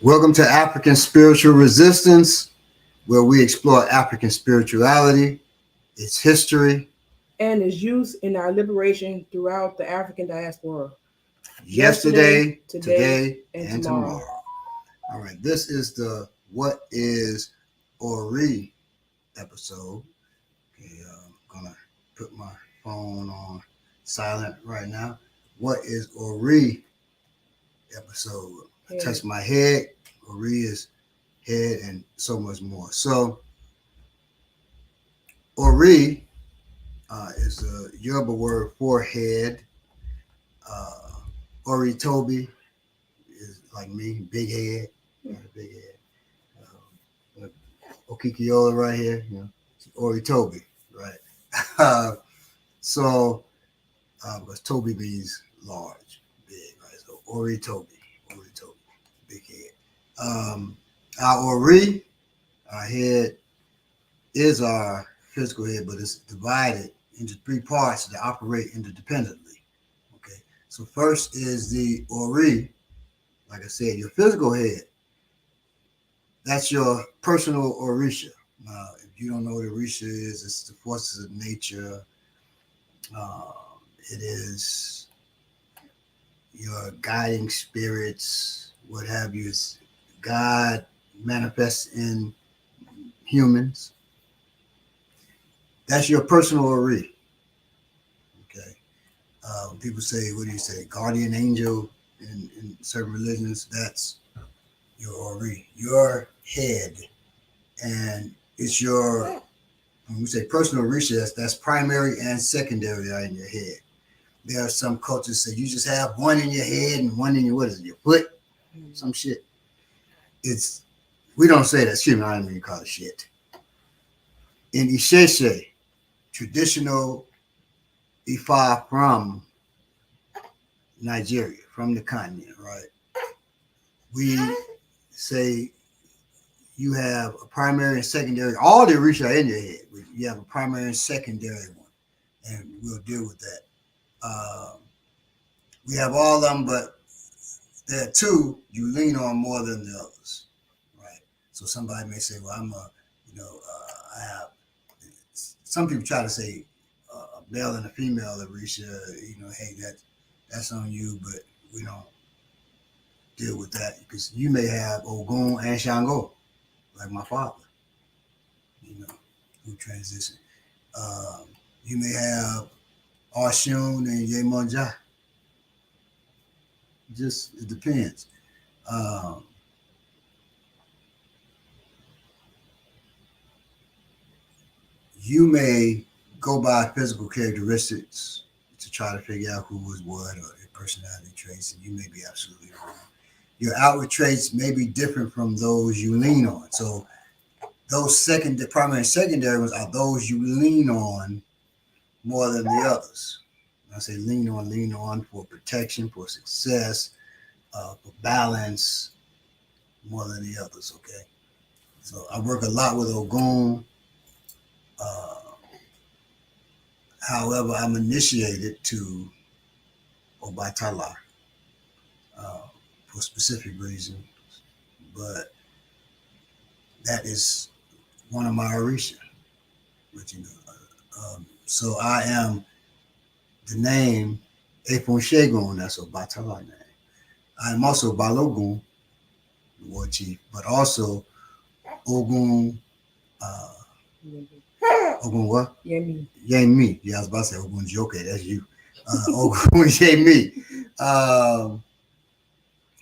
Welcome to African Spiritual Resistance, where we explore African spirituality, its history, and its use in our liberation throughout the African diaspora. yesterday, today, today, and and tomorrow. tomorrow. All right, this is the What is Ori episode. Okay, I'm going to put my phone on silent right now. What is Ori episode? I touch my head. Ori is head and so much more. So, Ori is a Yoruba word for head. Ori Toby is like me, big head, big head. Okikiola right here, Ori Toby, right? So, because Toby means large, big, right? So Ori Toby, big head. Our Ori, our head is our physical head, but it's divided into three parts that operate interdependently. Okay, so first is the Ori, like I said, your physical head. That's your personal Orisha. If you don't know what Orisha is, it's the forces of nature. It is your guiding spirits, what have you. It's God manifests in humans. That's your personal Ori. Okay. When people say, what do you say, guardian angel in certain religions, that's your Ori, your head. And it's your, when we say personal Orisha, that's primary and secondary are in your head. There are some cultures that say you just have one in your head and one in your, what is it, your foot? Some shit. We don't say that. Excuse me, I don't even call it shit. In Isheshe, traditional Ifa from Nigeria, from the continent, right? We say you have a primary and secondary. All the Orisha are in your head. You have a primary and secondary one, and we'll deal with that. We have all of them, but there are two you lean on more than the others, right? So somebody may say, well, I have, some people try to say a male and a female Orisha, hey, that's on you, but we don't deal with that because you may have Ogun and Shango, like my father, who transitioned. You may have Oshun and Yemonja. Just, it depends. You may go by physical characteristics to try to figure out who was what or their personality traits, and you may be absolutely wrong. Your outward traits may be different from those you lean on. So those primary and secondary ones are those you lean on more than the others. When I say lean on for protection, for success, for balance, more than the others, okay? So I work a lot with Ogun. However, I'm initiated to Obatala for specific reasons, but that is one of my Orisha. But so I am the name Efon Shegun, that's Obatala name. I am also Balogun, the war chief, but also Ogun. Ogun what? Yemi. Yemi. Yeah, I was about to say Ogun Joke. That's you. Ogun Yemi.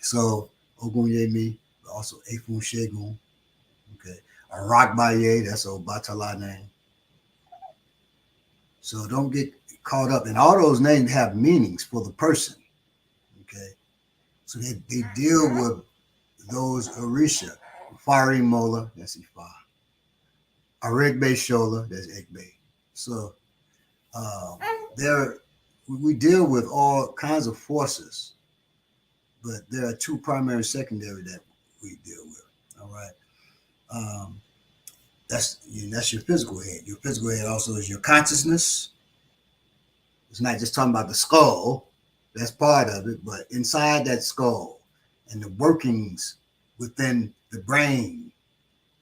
So Ogun Yemi, but also Efun Shegun. Okay. Arakbaye, that's Obatala name. So don't get caught up. And all those names have meanings for the person. Okay. So they deal with those Orisha. Fari Mola, that's Ifa. Aregbe Shola, that's Ekbe. So we deal with all kinds of forces, but there are two primary and secondary that we deal with. All right. That's your physical head. Your physical head also is your consciousness. It's not just talking about the skull. That's part of it, but inside that skull and the workings within the brain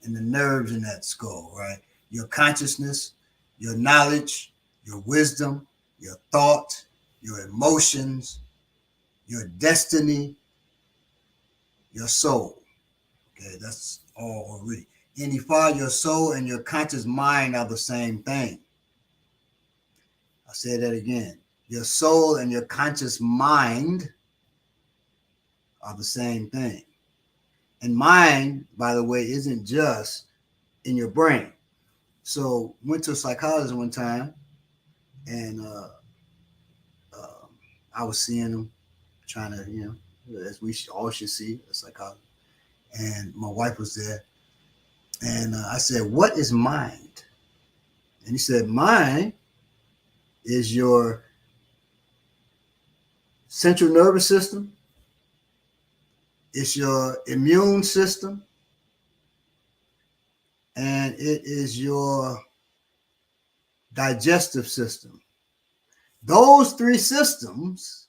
and the nerves in that skull, right? Your consciousness, your knowledge, your wisdom, your thought, your emotions, your destiny, your soul. Okay, that's all Ori. And you find your soul and your conscious mind are the same thing. I'll say that again. Your soul and your conscious mind are the same thing. And mind, by the way, isn't just in your brain. So went to a psychologist one time, and uh, I was seeing him, trying to, as we all should see a psychologist. And my wife was there, and I said, "What is mind?" And he said, "Mind is your central nervous system. It's your immune system, and it is your digestive system. Those three systems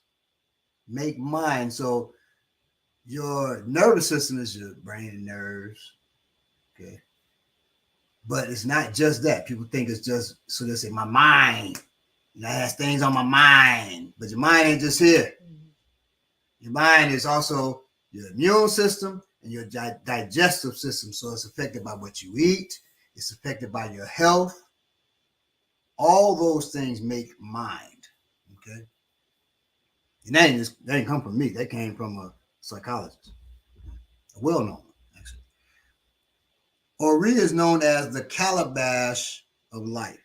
make mind." So your nervous system is your brain and nerves, okay? But it's not just that. People think it's just, so they say, my mind. I have things on my mind, but your mind ain't just here. Your mind is also your immune system and your digestive system. So it's affected by what you eat. It's affected by your health. All those things make mind, okay? And that didn't come from me. That came from a psychologist, a well-known one, actually. Ori is known as the Calabash of life.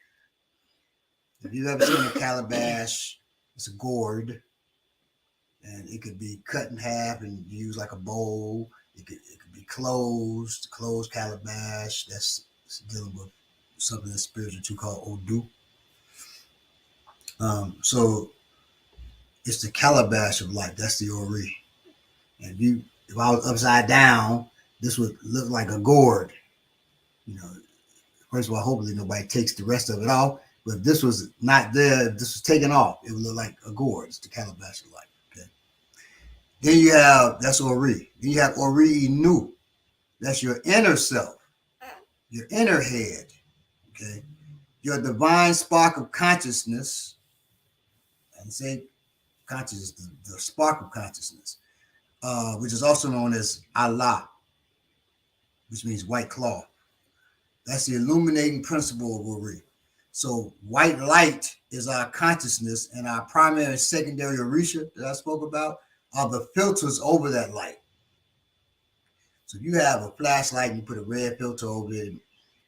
If you've ever seen a calabash, it's a gourd, and it could be cut in half and used like a bowl. It could be closed calabash. That's dealing with something that's spiritual too, called Odu. So it's the calabash of life. That's the Ori. And if I was upside down, this would look like a gourd. First of all, hopefully nobody takes the rest of it off. But if this was not there, if this was taken off, it would look like a gourd. It's the calabash of life. Okay. Then you have, that's Ori. Then you have Ori Inu. That's your inner self, your inner head. Okay. Your divine spark of consciousness. And say consciousness, the spark of consciousness, which is also known as Allah, which means white cloth. That's the illuminating principle of Ori. So white light is our consciousness, and our primary and secondary Orisha that I spoke about are the filters over that light. So if you have a flashlight and you put a red filter over it,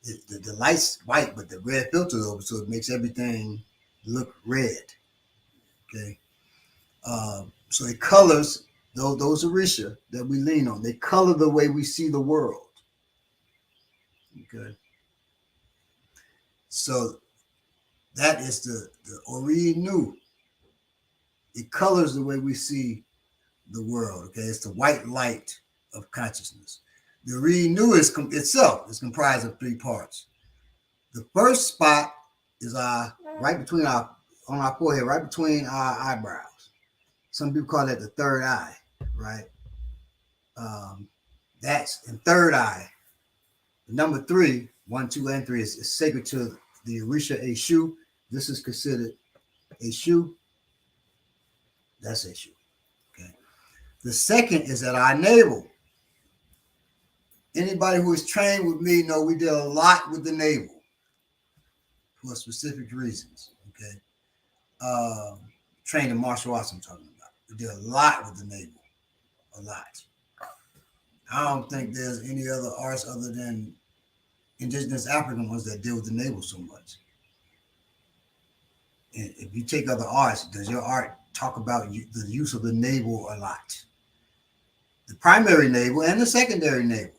the light's white, but the red filter over, so it makes everything look red. Okay. So it colors those Orisha that we lean on. They color the way we see the world. Okay. So that is the Ori Nu. It colors the way we see the world. Okay, it's the white light of consciousness. The Ori Nu itself is comprised of three parts. The first spot is right between on our forehead, right between our eyebrows. Some people call that the third eye, right? That's in third eye. The number 3, 1, 2, and 3 is sacred to the Orisha Eshu. This is considered Eshu. That's Eshu. Okay. The second is at our navel. Anybody who is trained with me know we did a lot with the navel for specific reasons. Okay. Trained in martial arts, I'm talking about. We did a lot with the navel. A lot. I don't think there's any other arts other than indigenous African ones that deal with the navel so much. And if you take other arts, does your art talk about the use of the navel a lot? The primary navel and the secondary navel,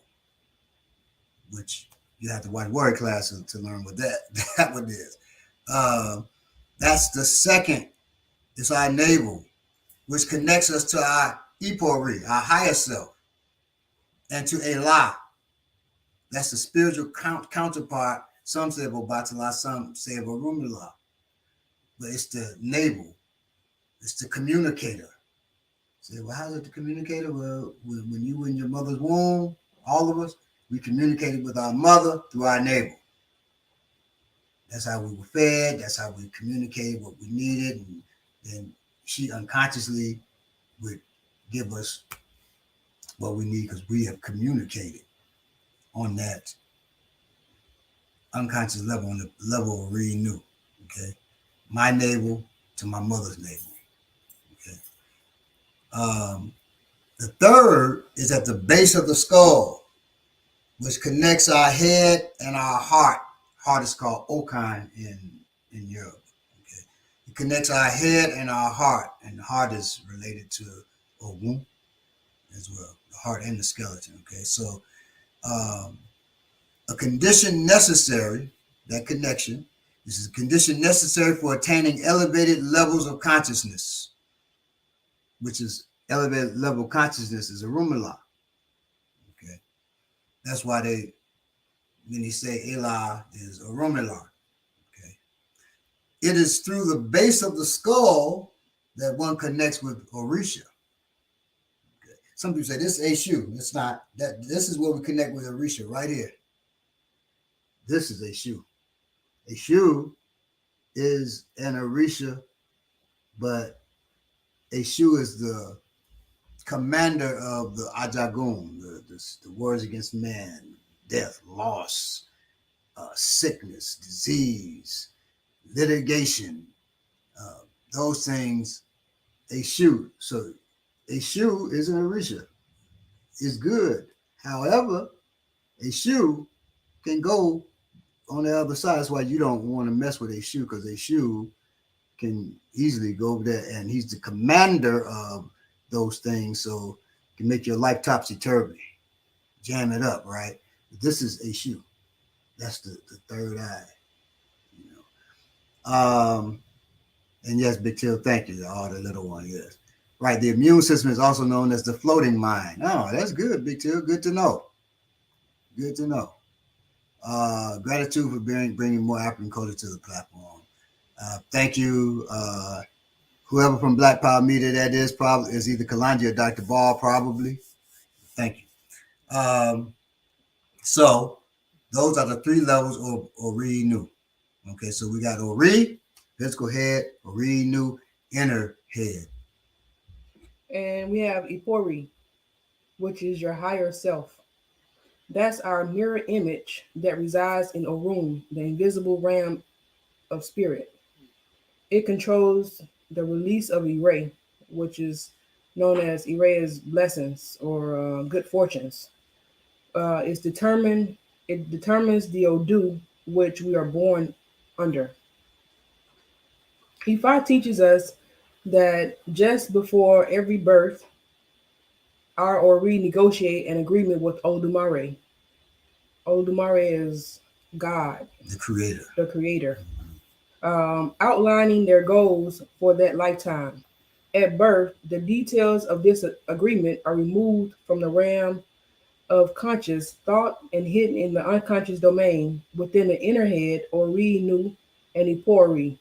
which you have to watch warrior class to learn what that one is. That's the second. It's our navel, which connects us to our Ipori, our higher self, and to Elah. That's the spiritual counterpart. Some say of Obatala, some say of Orunmila. But it's the navel. It's the communicator. Say, well, how's it the communicator? Well, when you were in your mother's womb, all of us, we communicated with our mother through our navel. That's how we were fed. That's how we communicated what we needed, and then she unconsciously would give us what we need because we have communicated on that unconscious level, on the level of renew. Okay, my navel to my mother's navel. Okay. Um, the third is at the base of the skull, which connects our head and our heart. Heart is called Okan in Europe. Okay, it connects our head and our heart, and the heart is related to Ogun as well, the heart and the skeleton. Okay, so um, a condition necessary, that connection, this is a condition necessary for attaining elevated levels of consciousness, which is elevated level of consciousness is a rumula. Okay, that's why when they say Elah is a rumula. Okay, it is through the base of the skull that one connects with Orisha. Okay, some people say this is a shoe. It's not that. This is where we connect with Orisha right here. This is a shoe. A shoe is an Orisha, but a shoe is the commander of the Ajagun, the wars against man, death, loss, sickness, disease, litigation, uh, those things. A shoe. So a shoe is an Orisha. It's good. However, a shoe can go on the other side. That's why you don't want to mess with a shoe because a shoe can easily go over there, and he's the commander of those things. So can make your life topsy turvy, jam it up, right? But this is a shoe. That's the third eye. You know. And yes, Big Till, thank you. All the little one, yes. Right. The immune system is also known as the floating mind. Oh, that's good, Big Till. Good to know. Good to know. Gratitude for bringing more African culture to the platform. Thank you. Whoever from Black Power Media that is probably is either Kalonji or Dr. Ball, probably. Thank you. So those are the three levels of Ori Nu. Okay, so we got Ori, physical head, Ori Nu, inner head. And we have Ipori, which is your higher self. That's our mirror image that resides in Orun, the invisible realm of spirit. It controls the release of Ire, which is known as Ire's blessings or good fortunes. It's determined. It determines the Odu which we are born under. Ifa teaches us that just before every birth, our Ori negotiate an agreement with Oludumare. Oludumare is God, The creator. the creator, outlining their goals for that lifetime. At birth, the details of this agreement are removed from the realm of conscious thought and hidden in the unconscious domain within the inner head, Ori, Nu, and Ipori.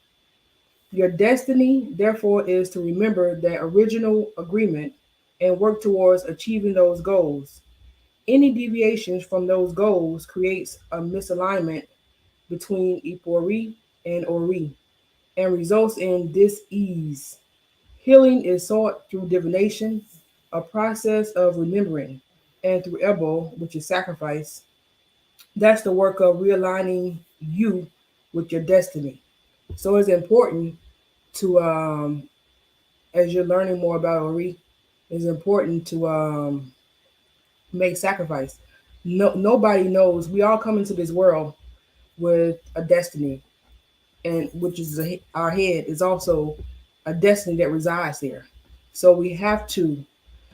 Your destiny, therefore, is to remember that original agreement and work towards achieving those goals. Any deviations from those goals creates a misalignment between Ipori and Ori and results in dis-ease. Healing is sought through divination, a process of remembering, and through Ebo, which is sacrifice. That's the work of realigning you with your destiny. So it's important to, as you're learning more about Ori, it's important to make sacrifice. No, nobody knows. We all come into this world with a destiny, and which is our head is also a destiny that resides there. So we have to.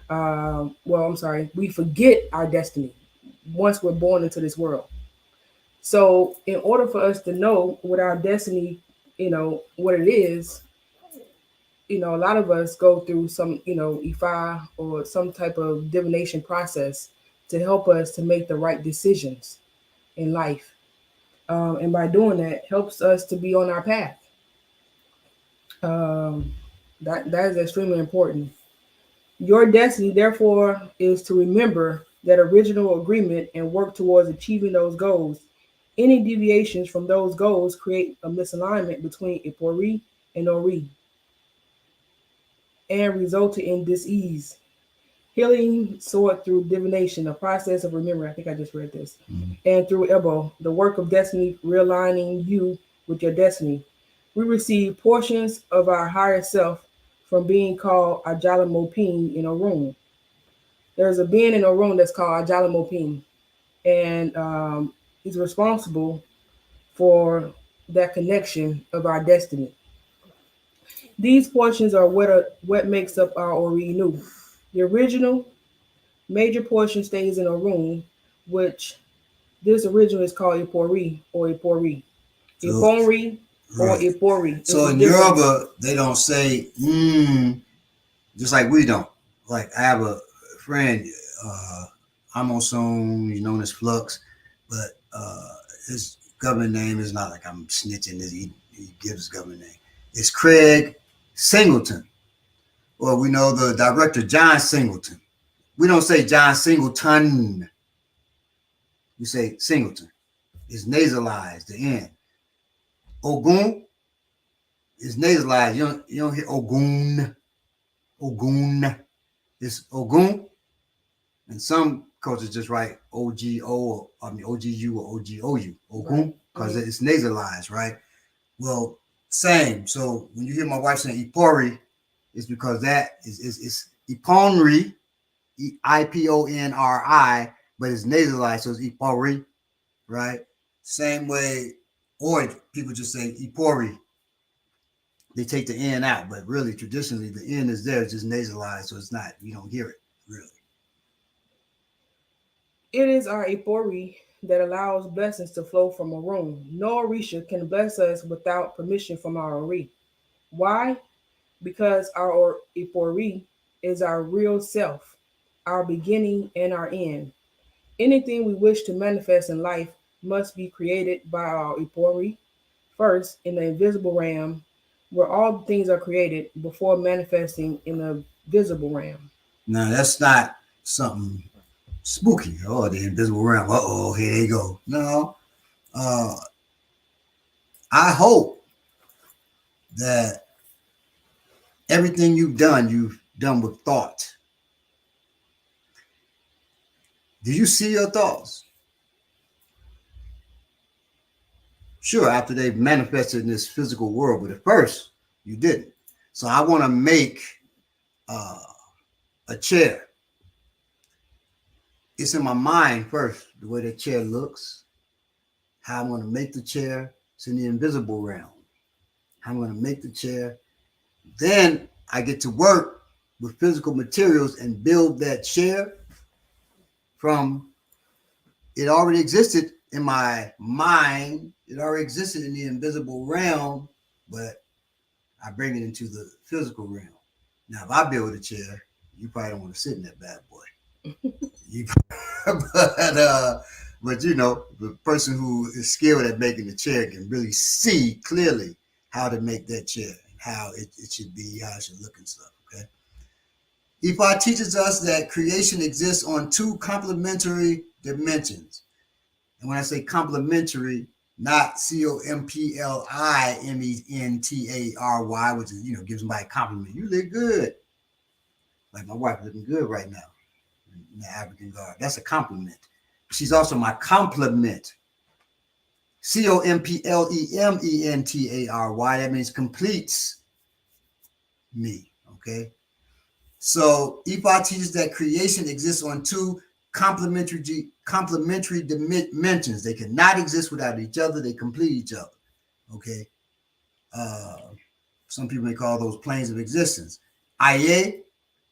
Well, I'm sorry. We forget our destiny once we're born into this world. So in order for us to know what our destiny, what it is, a lot of us go through some, Ifa or some type of divination process to help us to make the right decisions in life. And by doing that, helps us to be on our path. Um, that is extremely important. Your destiny, therefore, is to remember that original agreement and work towards achieving those goals. Any deviations from those goals create a misalignment between Ipori and Ori and result in dis-ease. Healing sought through divination, a process of remembering. I think I just read this. Mhm. And through Ebo, the work of destiny, realigning you with your destiny. We receive portions of our higher self from being called Ajala Mopin in a room. There's a being in a room that's called Ajala Mopin, and he's responsible for that connection of our destiny. These portions are what makes up our Ori Nu. The original major portion stays in a room, which this original is called Ipori or Ipori. So Ipori or right. Ipori is So the in difference. Yoruba, they don't say just like we don't. Like I have a friend, uh, Amoson, he's known as Flux, but his government name is not like I'm snitching. He gives his government name. It's Craig Singleton, or we know the director John Singleton. We don't say John Singleton. We say Singleton. It's nasalized. The end. Ogun is nasalized. You don't hear Ogun. Ogun. It's Ogun. And some cultures just write OGO, or I mean OGU or OGOU, Right. Ogun, because it's nasalized, right? Well, same. So when you hear my wife saying Ipori, it's because that is Iponri, Iponri, but it's nasalized, so it's Ipori, right? Same way, or people just say Ipori. They take the N out, but really traditionally the N is there, it's just nasalized, so it's not, you don't hear it really. It is our Ipori that allows blessings to flow from a room. No Orisha can bless us without permission from our Ori. Why? Because our Ipori is our real self, our beginning and our end. Anything we wish to manifest in life must be created by our Ipori first in the invisible realm, where all things are created before manifesting in the visible realm. Now that's not something spooky. Oh, the invisible realm. Uh oh, here they go. No. Uh, I hope that everything you've done with thought. Do you see your thoughts? Sure, after they've manifested in this physical world, but at first you didn't. So I want to make uh, a chair. It's in my mind first, the way the chair looks, how I'm going to make the chair. It's in the invisible realm. How I'm going to make the chair. Then I get to work with physical materials and build that chair from it already existed in my mind. It already existed in the invisible realm, but I bring it into the physical realm. Now, if I build a chair, you probably don't want to sit in that bad boy. You, but the person who is skilled at making the chair can really see clearly how to make that chair and how it should be, how it should look and stuff. Okay. Ifa teaches us that creation exists on two complementary dimensions. And when I say complementary, not COMPLIMENTARY, which is, gives somebody a compliment. You look good. Like my wife looking good right now in the African garb. That's a compliment. She's also my complement. COMPLEMENTARY. That means completes me. Okay. So Ifa teaches that creation exists on two complementary dimensions. They cannot exist without each other. They complete each other. Okay. Uh, some people may call those planes of existence. Aye,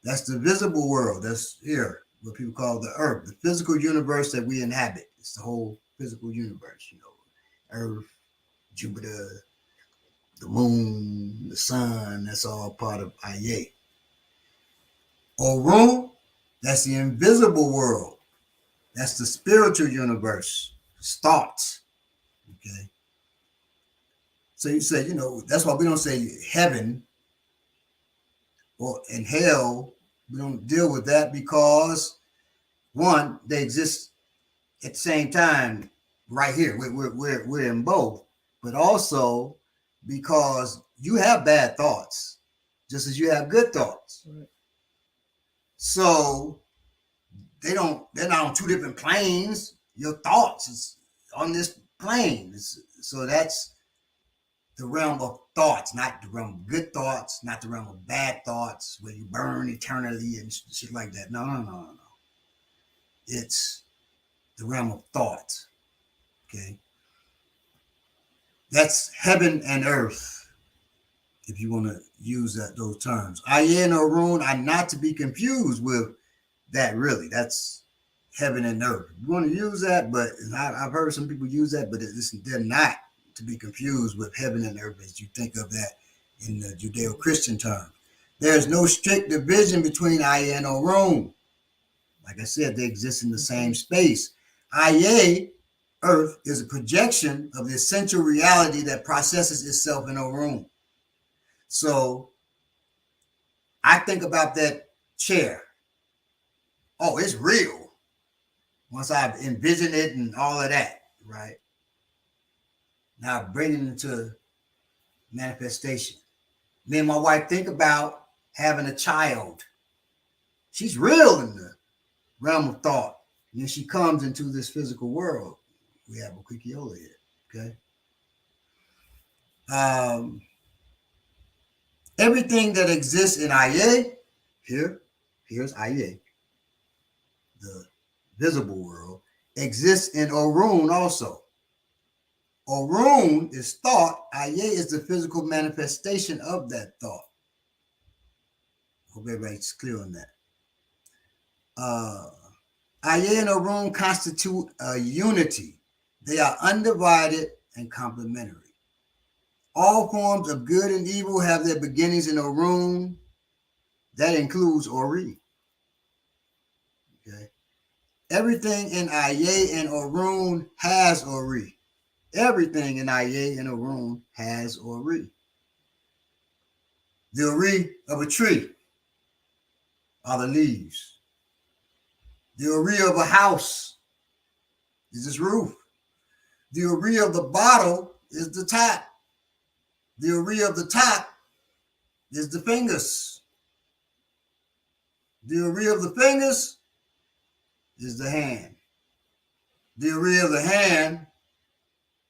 that's the visible world. That's here, what people call the earth, the physical universe that we inhabit. It's the whole physical universe, Earth, Jupiter, the moon, the sun. That's all part of Aye. Orun, that's the invisible world. That's the spiritual universe. It's thoughts. Okay. So you say, that's why we don't say heaven or in hell. We don't deal with that because one, they exist at the same time right here. We're in both, but also because you have bad thoughts just as you have good thoughts. Right. So they're not on two different planes. Your thoughts is on this plane. So that's the realm of thoughts, not the realm of good thoughts, not the realm of bad thoughts where you burn eternally and shit like that. No. It's the realm of thought. Okay. That's heaven and earth, if you want to use those terms. Aya and Orun are not to be confused with that, really. That's heaven and earth. You want to use that, but I've heard some people use that, but they're not to be confused with heaven and earth as you think of that in the Judeo-Christian term. There's no strict division between Aya and Orun. Like I said, they exist in the same space. Aya, earth, is a projection of the essential reality that processes itself in Orun. So I think about that chair. Oh, it's real. Once I've envisioned it and all of that, right? Now bringing it into manifestation. Me and my wife think about having a child. She's real in the realm of thought. And then she comes into this physical world. We have a Quikiola here, okay? Everything that exists in Aya, here's Aya, the visible world, exists in Orun also. Orun is thought. Aya is the physical manifestation of that thought. Hope everybody's clear on that. Aya and Orun constitute a unity. They are undivided and complementary. All forms of good and evil have their beginnings in Orun. That includes Ori. Okay. Everything in Aya and Orun has Ori. Everything in Aya and Orun has Ori. The Ori of a tree are the leaves. The Ori of a house is its roof. The Ori of the bottle is the top. The Ori of the top is the fingers. The Ori of the fingers is the hand. The Ori of the hand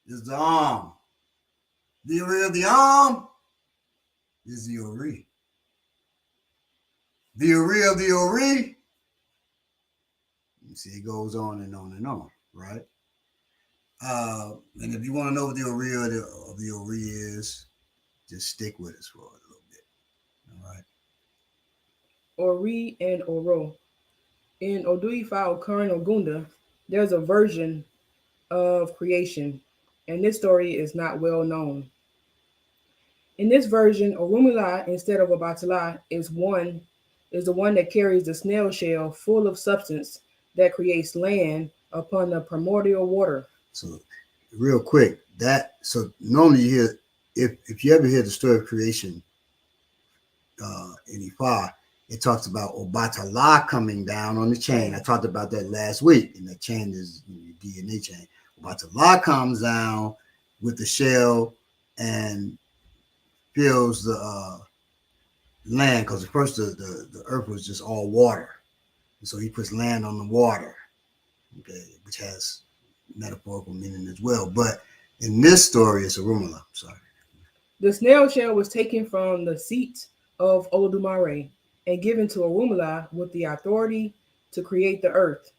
is the arm. The Ori of the arm is the Ori. The Ori of the Ori, you see, it goes on and on and on, right? And if you want to know what the Ori of the Ori is, just stick with us for a little bit, all right? Ori and Oro. In Oduifa Okaran Ogunda, there's a version of creation, and this story is not well known. In this version, Orumila instead of Obatala is the one that carries the snail shell full of substance that creates land upon the primordial water. So real quick, so normally you hear, if you ever hear the story of creation in Ifa, it talks about Obatala coming down on the chain. I talked about that last week, and that chain is your DNA chain. Obatala comes down with the shell and fills the land, because at first the earth was just all water. And so he puts land on the water, okay, which has metaphorical meaning as well. But in this story, it's a Rumala. Sorry. The snail shell was taken from the seat of Olodumare and given to Orumila with the authority to create the earth.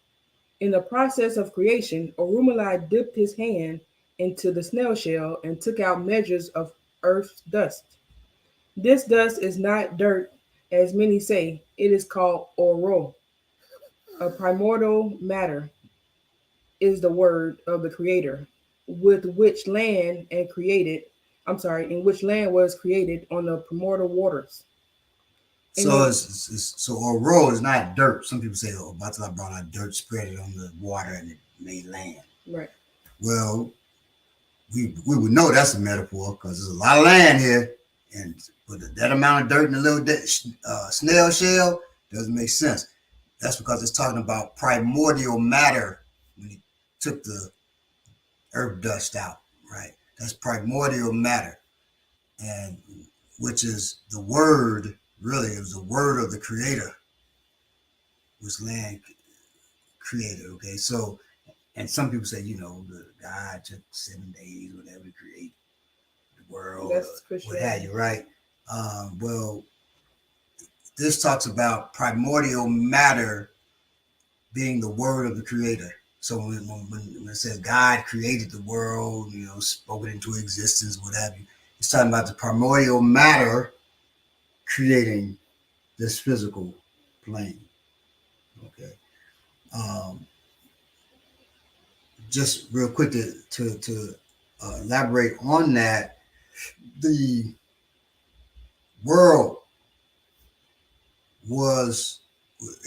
In the process of creation, Orumila dipped his hand into the snail shell and took out measures of earth's dust. This dust is not dirt, as many say. It is called Oro. A primordial matter is the word of the creator, with which land and created, in which land was created on the primordial waters. So so Oro is not dirt. Some people say, oh, Batala brought out dirt, spread it on the water, and it made land. Right. Well, we would know that's a metaphor because there's a lot of land here, and with that amount of dirt in a little snail shell, Doesn't make sense. That's because it's talking about primordial matter when he took the earth dust out, right? That's primordial matter, and which is the word. Really, it was the word of the Creator, was land created. Okay, so and some people say, the God took 7 days, whatever, to create the world or That's what have Christianity. you, right? Well, this talks about primordial matter being the word of the Creator. So when it says God created the world, spoke it into existence, what have you, it's talking about the primordial matter creating this physical plane. Okay. Um, just real quick to elaborate on that, the world was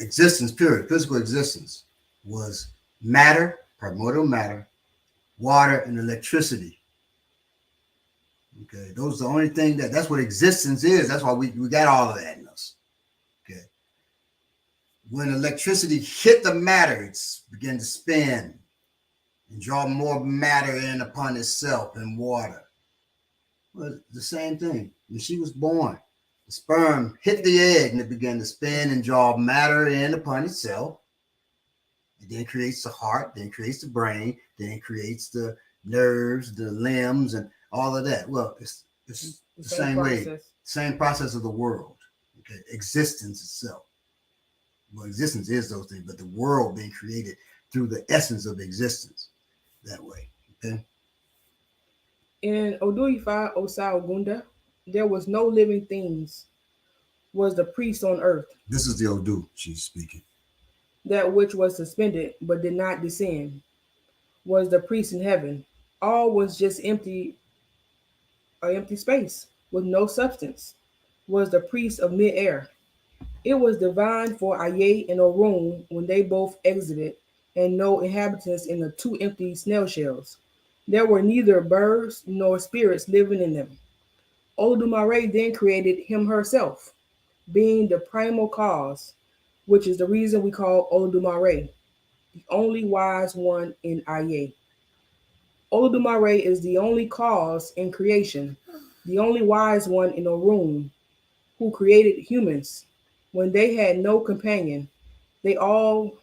existence, period, physical existence was matter, primordial matter, water, and electricity. Okay, those are the only thing that's what existence is. That's why we got all of that in us. Okay, when electricity hit the matter, it's began to spin and draw more matter in upon itself and water. Well, the same thing. When she was born, the sperm hit the egg and it began to spin and draw matter in upon itself. It then creates the heart, then creates the brain, then it creates the nerves, the limbs, and all of that. Well, it's The the same same way, process. same process of the world. Okay, existence itself. Well, existence is those things, but the world being created through the essence of existence that way. Okay, In Oduifa Osaogunda, there was no living things, was the priest on earth, this is the Odu she's speaking. that which was suspended but did not descend, was the priest in heaven. All was just empty space, with no substance, was the priest of mid-air. It was divine for Aye and Orun when they both exited, and no inhabitants in the two empty snail shells. There were neither birds nor spirits living in them. Olodumare then created him herself, being the primal cause, which is the reason we call Olodumare, the only wise one in Aye. Olodumare is the only cause in creation, the only wise one in Orun, who created humans. When they had no companion, they all,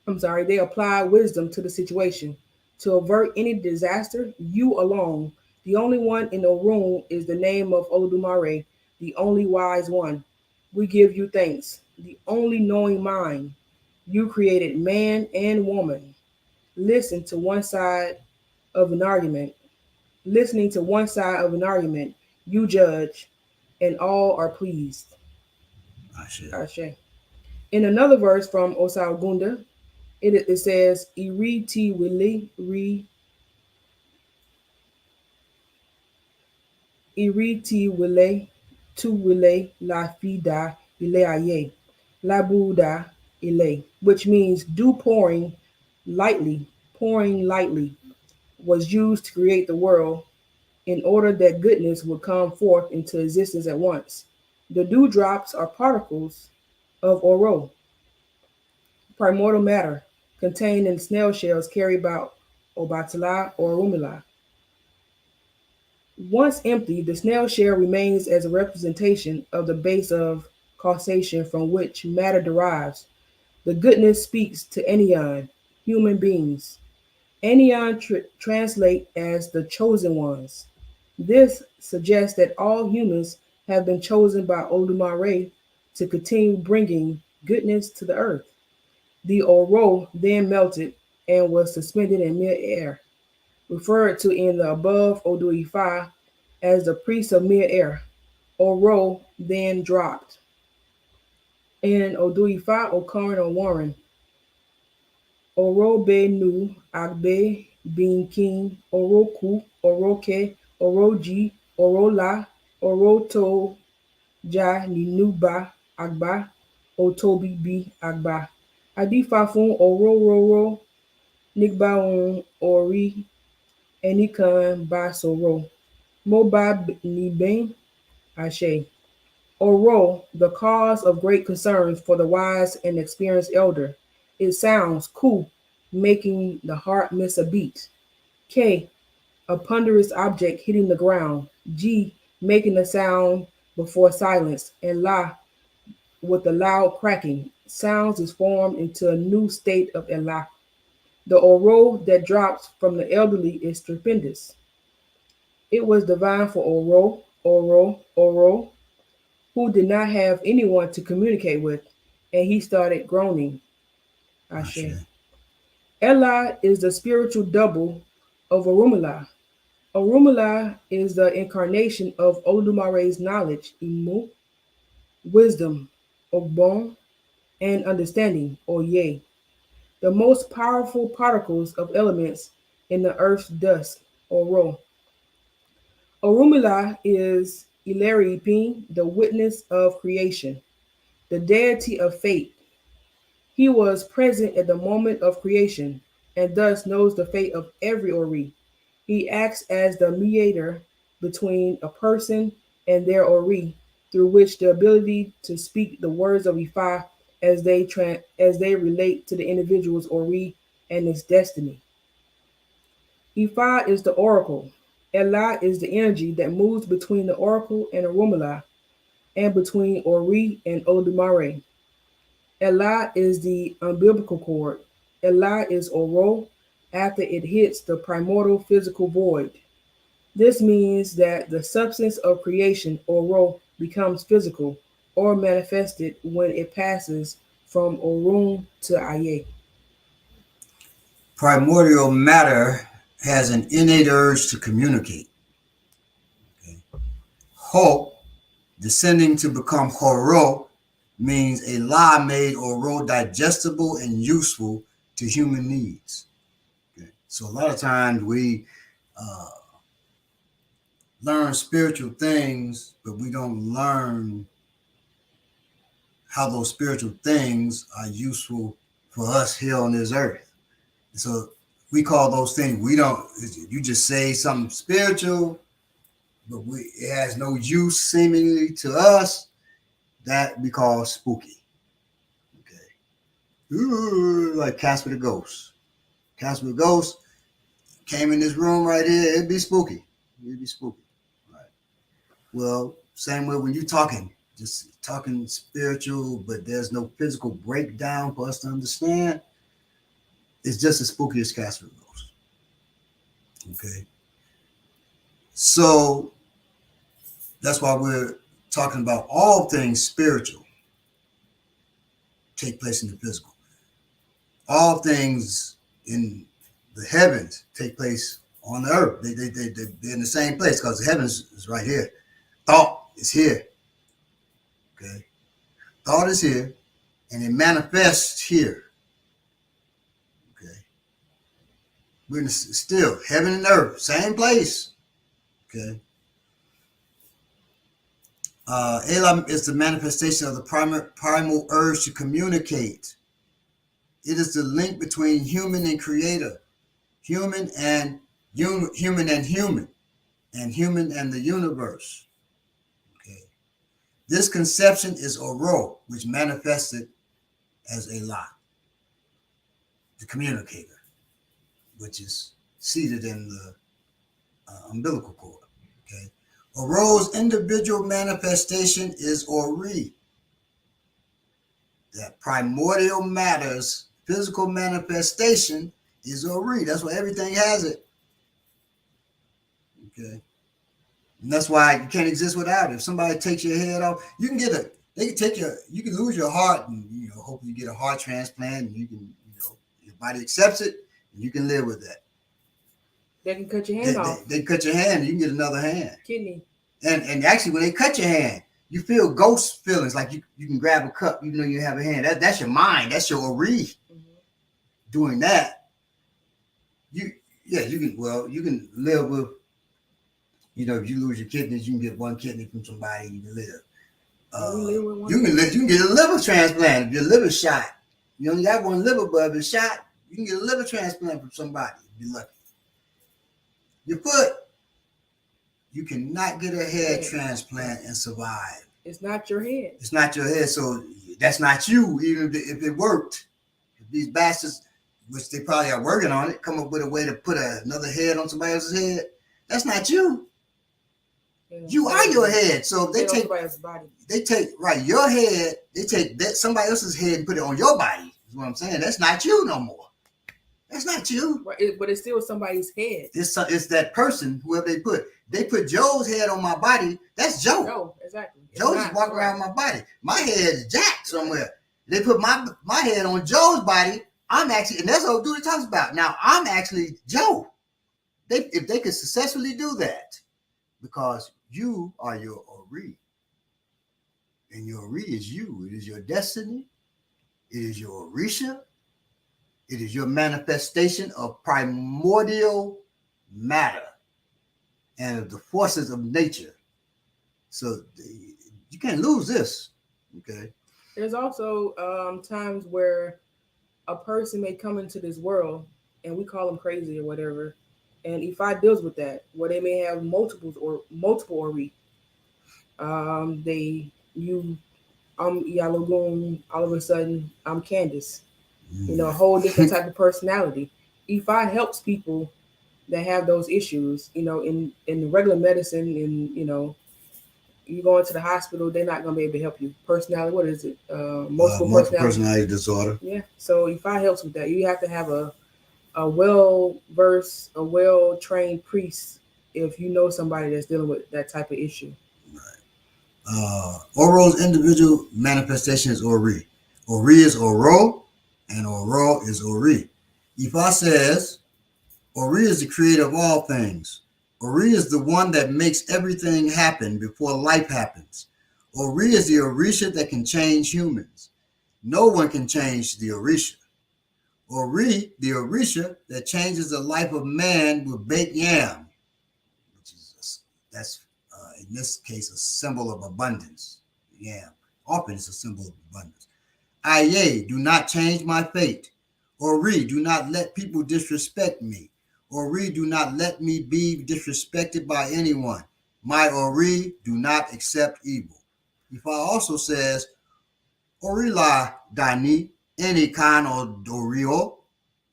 they applied wisdom to the situation. To avert any disaster, you alone, the only one in the room, is the name of Olodumare, the only wise one. We give you thanks, the only knowing mind. You created man and woman. Listen to one side of an argument. Listening to one side of an argument, you judge, and all are pleased. I should. Ashe. In another verse from Osaogunda, it says, Iri ti wili ri iri ti wile tu wile la fida ile aye la buda ile, which means do pouring lightly, was used to create the world in order that goodness would come forth into existence at once. The dewdrops are particles of Oro, primordial matter, contained in snail shells carried by Obatala or Rumila. Once empty, the snail shell remains as a representation of the base of causation from which matter derives. The goodness speaks to Enion, human beings. Enion translate as the chosen ones. This suggests that all humans have been chosen by Olumare to continue bringing goodness to the earth. The Oro then melted and was suspended in mid-air, referred to in the above Oduifa as the priest of mid-air. Oro then dropped. In Oduifa Okorin or Warren, Orobe nu Agbe bin King Oroku Oroke Oroji Orola Oroto Ja Ninuba Agba Otobi Bi Agba. Adifa fún Orororo nígbà ohun Ori ẹnìkan bá sọ̀rọ̀. Mo bá ní bẹ́ẹ̀ àṣẹ. Oro, the cause of great concerns for the wise and experienced elder. It sounds cool, making the heart miss a beat. K, a ponderous object hitting the ground. G, making a sound before silence. And La, with a loud cracking. Sounds is formed into a new state of Elah. The oro that drops from the elderly is stupendous. It was divine for Oro, Oro, Oro, who did not have anyone to communicate with, and he started groaning. Ashe. Ashe. Ella is the spiritual double of Orumila. Orumila is the incarnation of Oludumare's knowledge, Imu, wisdom, Ogbon, and understanding, Oye, the most powerful particles of elements in the earth's dust, Oro. Orumila is Ileri the witness of creation, the deity of fate. He was present at the moment of creation, and thus knows the fate of every Ori. He acts as the mediator between a person and their Ori, through which the ability to speak the words of Ifa as they relate to the individual's Ori and its destiny. Ifa is the oracle. Ella is the energy that moves between the oracle and Orumila, and between Ori and Olodumare. Ella is the umbilical cord. Ella is Oro after it hits the primordial physical void. This means that the substance of creation, Oro, becomes physical or manifested when it passes from Orun to Aye. Primordial matter has an innate urge to communicate. Okay. Ho, descending to become horo, means a lie made oro digestible and useful to human needs. Okay. So a lot of times we uh, learn spiritual things, but we don't learn how those spiritual things are useful for us here on this earth. So we call those things, we don't, you just say something spiritual, but it has no use seemingly to us, that we call spooky. Okay. Ooh, like Casper the Ghost. Casper the Ghost came in this room right here, it'd be spooky. It'd be spooky. Right. Well, same way when you're talking, just talking spiritual, but there's no physical breakdown for us to understand. It's just as spooky as Casper the Ghost. Okay. So that's why we're talking about all things spiritual take place in the physical. All things in the heavens take place on the earth. They're in the same place because the heavens is right here. Thought is here. Okay. Thought is here and it manifests here. Okay. We're in still heaven and earth, same place. Okay. Elam is the manifestation of the primal urge to communicate. It is the link between human and creator, human and human and human, and human and the universe. Okay. This conception is Oro, which manifested as Elah, the communicator, which is seated in the umbilical cord. Okay. Oro's individual manifestation is Ori. That primordial matter's physical manifestation is Ori. That's why everything has it. Okay. And that's why you can't exist without it. If somebody takes your head off, you can they can take you can lose your heart and, hopefully you get a heart transplant and you can, your body accepts it and you can live with that. They can cut your hand off. They cut your hand, you can get another hand. Kidney. And actually, when they cut your hand, you feel ghost feelings, like you can grab a cup even though you have a hand. That's your mind. That's your Ori. Mm-hmm. Doing that, you can live with, if you lose your kidneys, you can get one kidney from somebody, you can live. You can get a liver transplant if your liver's shot. You only got one liver, but if it's shot, you can get a liver transplant from somebody if you're lucky. Your foot, you cannot get a head transplant and survive. It's not your head. It's not your head, so that's not you. Even if it worked, if these bastards, which they probably are working on it, come up with a way to put another head on somebody else's head, that's not you. You are your head. So if they take somebody else's body. They take right your head, they take that somebody else's head and put it on your body. Is what I'm saying. That's not you no more. That's not you. Right, but it's still somebody's head. It's that person, whoever they put. They put Joe's head on my body. That's Joe. No, exactly. Joe just walking around my body. My head is jacked somewhere. They put my head on Joe's body. I'm actually, and that's what Duty talks about. Now I'm actually Joe. If they could successfully do that, because you are your Ori. And your Ori is you. It is your destiny. It is your Orisha. It is your manifestation of primordial matter and of the forces of nature. So you can't lose this. Okay. There's also times where a person may come into this world and we call them crazy or whatever. And Ifa deals with that, where they may have multiple Ori. I'm Iyalogun, all of a sudden I'm Candace. A whole different type of personality. Ifa helps people that have those issues, in the regular medicine, and you go into the hospital, they're not going to be able to help you. Personality, what is it? Multiple personality disorder. Yeah. So Ifa helps with that. You have to have a well-versed, a well-trained priest if you know somebody that's dealing with that type of issue. Right. Oro's individual manifestation is Ori. Ori is Oro, and Oro is Ori. Ifa says, Ori is the creator of all things. Ori is the one that makes everything happen before life happens. Ori is the Orisha that can change humans. No one can change the Orisha. Ori, the Orisha that changes the life of man with baked yam, which is that's in this case a symbol of abundance. Yam often is a symbol of abundance. Aye, do not change my fate. Ori, do not let people disrespect me. Ori, do not let me be disrespected by anyone. My Ori, do not accept evil. Ifa also says, Ori la dani any kind of dorio.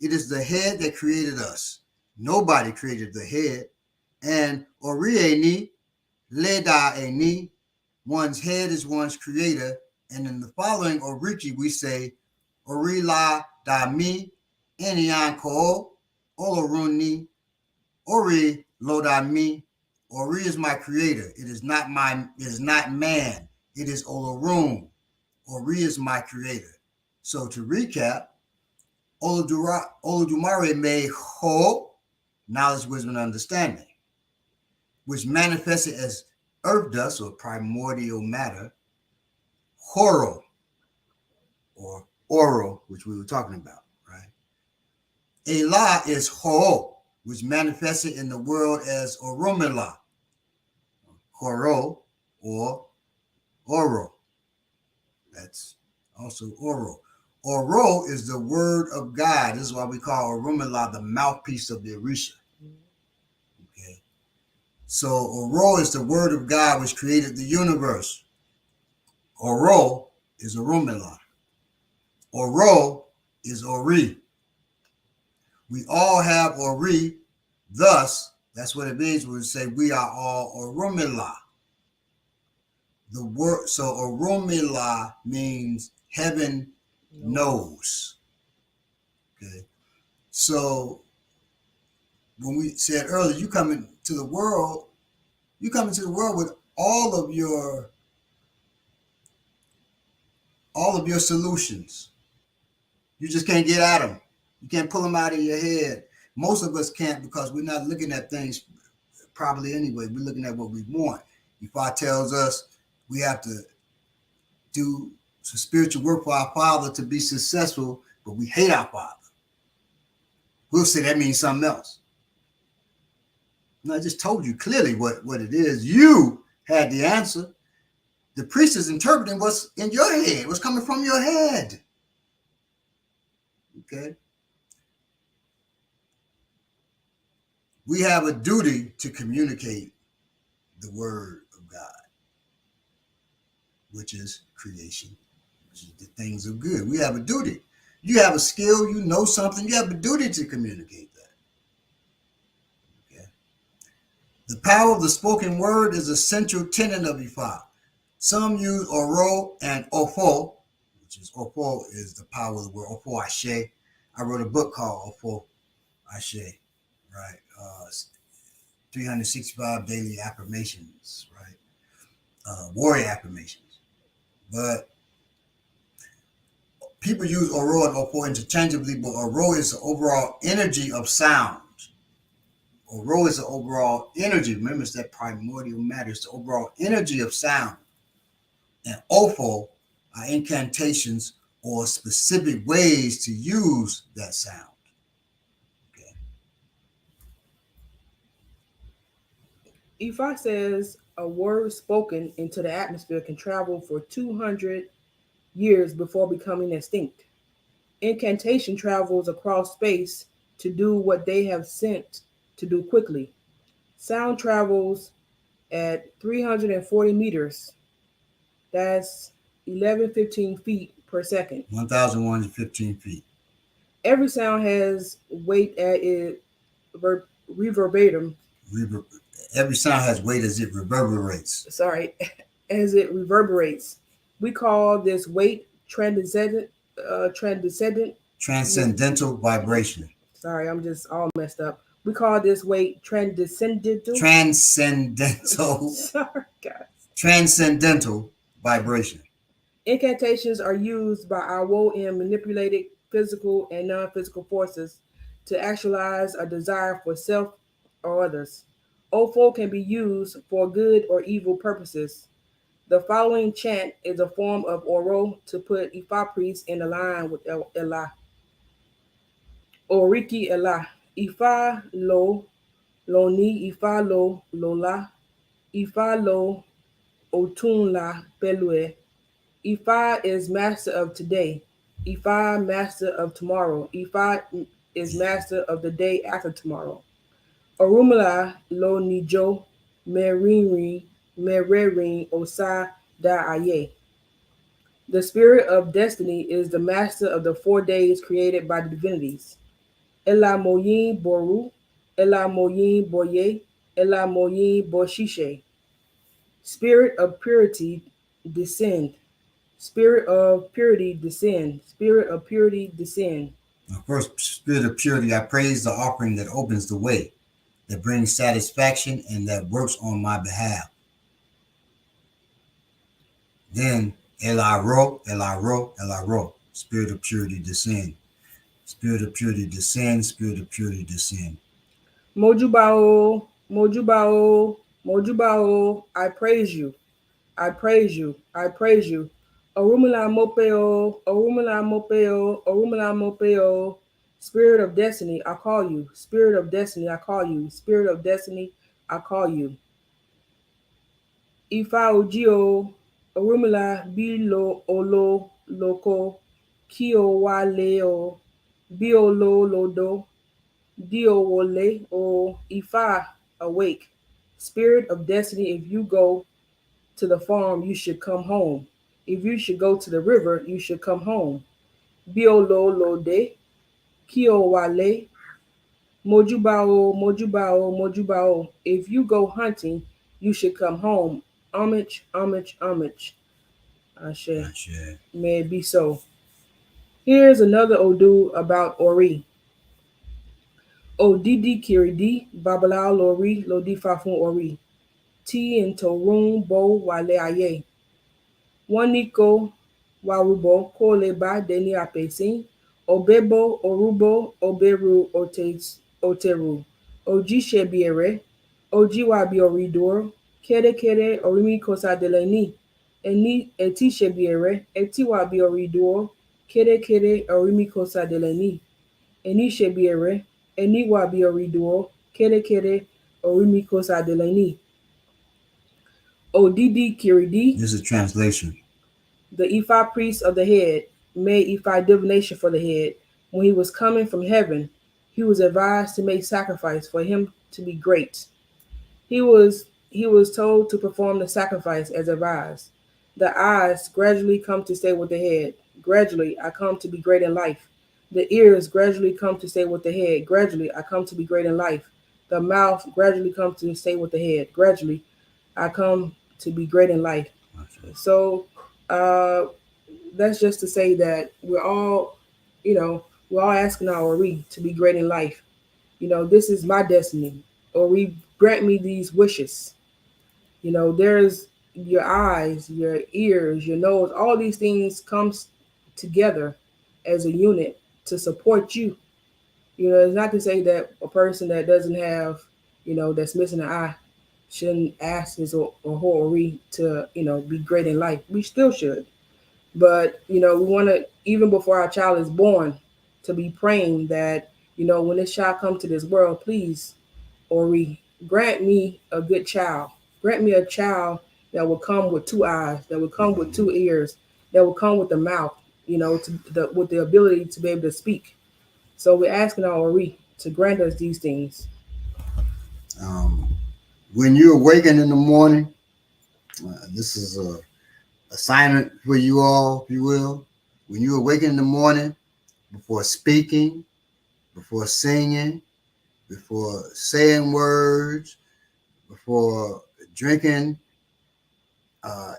It is the head that created us. Nobody created the head. And Ori eni, leda eni, one's head is one's creator. And in the following Oriki, we say, Ori la da mi, enian ko, oloruni, Ori lo da mi. Ori is my creator. It is not man. It is Olorun. Ori is my creator. So to recap, Olodumare made Ho, knowledge, wisdom, and understanding, which manifested as earth dust or primordial matter, Horo, or Oro, which we were talking about, right? Ela is Ho, which manifested in the world as Oromila, Horo, or Oro. That's also Oro. Oro is the word of God. This is why we call Oromila the mouthpiece of the Orisha. Okay. So Oro is the word of God which created the universe. Oro is Oromila. Oro is Ori. We all have Ori. Thus, that's what it means when we say we are all Oromila. The word, so Oromila means heaven knows. Okay. So when we said earlier, you come into the world with all of your solutions. You just can't get at them. You can't pull them out of your head. Most of us can't because we're not looking at things properly anyway. We're looking at what we want. Ifa tells us we have to do some spiritual work for our Father to be successful, but we hate our Father. We'll say that means something else. No, I just told you clearly what it is. You had the answer. The priest is interpreting what's in your head, what's coming from your head. Okay? We have a duty to communicate the word of God. which is creation, which is the things of good. We have a duty. You have a skill, you know something, you have a duty to communicate that. Okay. The power of the spoken word is a central tenet of Ifa. Some use Oro and Ofo, which is Ofo is the power of the word Ofo Ashe. I wrote a book called Ofo Ashe, right? 365 daily affirmations, right? Warrior affirmations. But people use Oro and Ofo interchangeably, but Oro is the overall energy of sound. Oro is the overall energy. Remember, it's that primordial matter. It's the overall energy of sound. And Ofo are incantations or specific ways to use that sound. Okay. Ifa says a word spoken into the atmosphere can travel for 200 years before becoming extinct. Incantation travels across space to do what they have sent to do quickly. Sound travels at 340 meters. That's 1115 feet per second. 1,115 feet. Every sound has weight at it reverbatum. Rever- every sound has weight as it reverberates. Sorry, as it reverberates. We call this weight transcendent. Transcendent. Transcendental vibration. Sorry, I'm just all messed up. We call this weight transcendental. Transcendental. Sorry, guys. Transcendental vibration. Incantations are used by our woe in manipulated physical and non-physical forces to actualize a desire for self or others. Ofo can be used for good or evil purposes. The following chant is a form of Oro to put Ifa priests in line with Elah. Oriki Elah. Ifa lo, lo ni Ifa lo, lola. Ifa lo, otun la, belue. Ifa is master of today. Ifa master of tomorrow. Ifa is master of the day after tomorrow. Orumla lo nijo meriri mererin osa da aye. The spirit of destiny is the master of the 4 days created by the divinities. Ela moyin boru, ela moyin boye, ela moyin boshishe. Spirit of purity descend. Spirit of purity descend. Spirit of purity descend. Now, first, spirit of purity, I praise the offering that opens the way, that brings satisfaction, and that works on my behalf. Then, Elaro, Elaro, Elaro, spirit of purity descend. Spirit of purity descend. Spirit of purity descend. Mojubao, Mojubao, Mojubao, I praise you. I praise you. I praise you. Orumula mopeo, Orumula mopeo, Orumula mopeo. Spirit of destiny, I call you. Spirit of destiny, I call you. Spirit of destiny, I call you. Ifa ojio, Orumula bilo olo loko, kio wa leo, biolo lodo, dio wole o Ifa awake. Spirit of destiny, if you go to the farm, you should come home. If you should go to the river, you should come home. Biolo lode, kio wale, mojubao, mojubao, mojubao. If you go hunting, you should come home. Homage, homage, homage. Ashe. Ashe. May it be so. Here's another Odu about Ori. Odidi kiridi, babalao lori, lodi fafun Ori. Ti into room bo wale aye. Waniko warubo koleba deni apesin. Obebo orubo oberu oteru. Oji shebiere. Oji wabi oridor. Kere kere orimi kosa deleni. Eni eti shebiere. Eti wabi oridor. Kere kere orimi kosa deleni. Eni shebiere. Eni wabi oridor. Kere kere orimi kosa deleni. Odidi kiridi. This is a translation. The Ifa priest of the head made Ifa divination for the head. When he was coming from heaven, he was advised to make sacrifice for him to be great. He was told to perform the sacrifice as advised. The eyes gradually come to stay with the head. Gradually, I come to be great in life. The ears gradually come to stay with the head. Gradually, I come to be great in life. The mouth gradually comes to stay with the head. Gradually, I come to be great in life. Okay. So, uh, that's just to say that you know, we're all asking our Ori to be great in life. This is my destiny. Ori, grant me these wishes. There's your eyes, your ears, your nose, all these things comes together as a unit to support you. It's not to say that a person that doesn't have, that's missing an eye shouldn't ask his or her Ori to, be great in life. We still should. But, we want to, even before our child is born, to be praying that, when this child comes to this world, please, Ori, grant me a good child. Grant me a child that will come with two eyes, that will come with two ears, that will come with a mouth, with the ability to be able to speak. So we're asking our Ori to grant us these things. Um, when you awaken in the morning, this is a assignment for you all, if you will. When you awaken in the morning, before speaking, before singing, before saying words, before drinking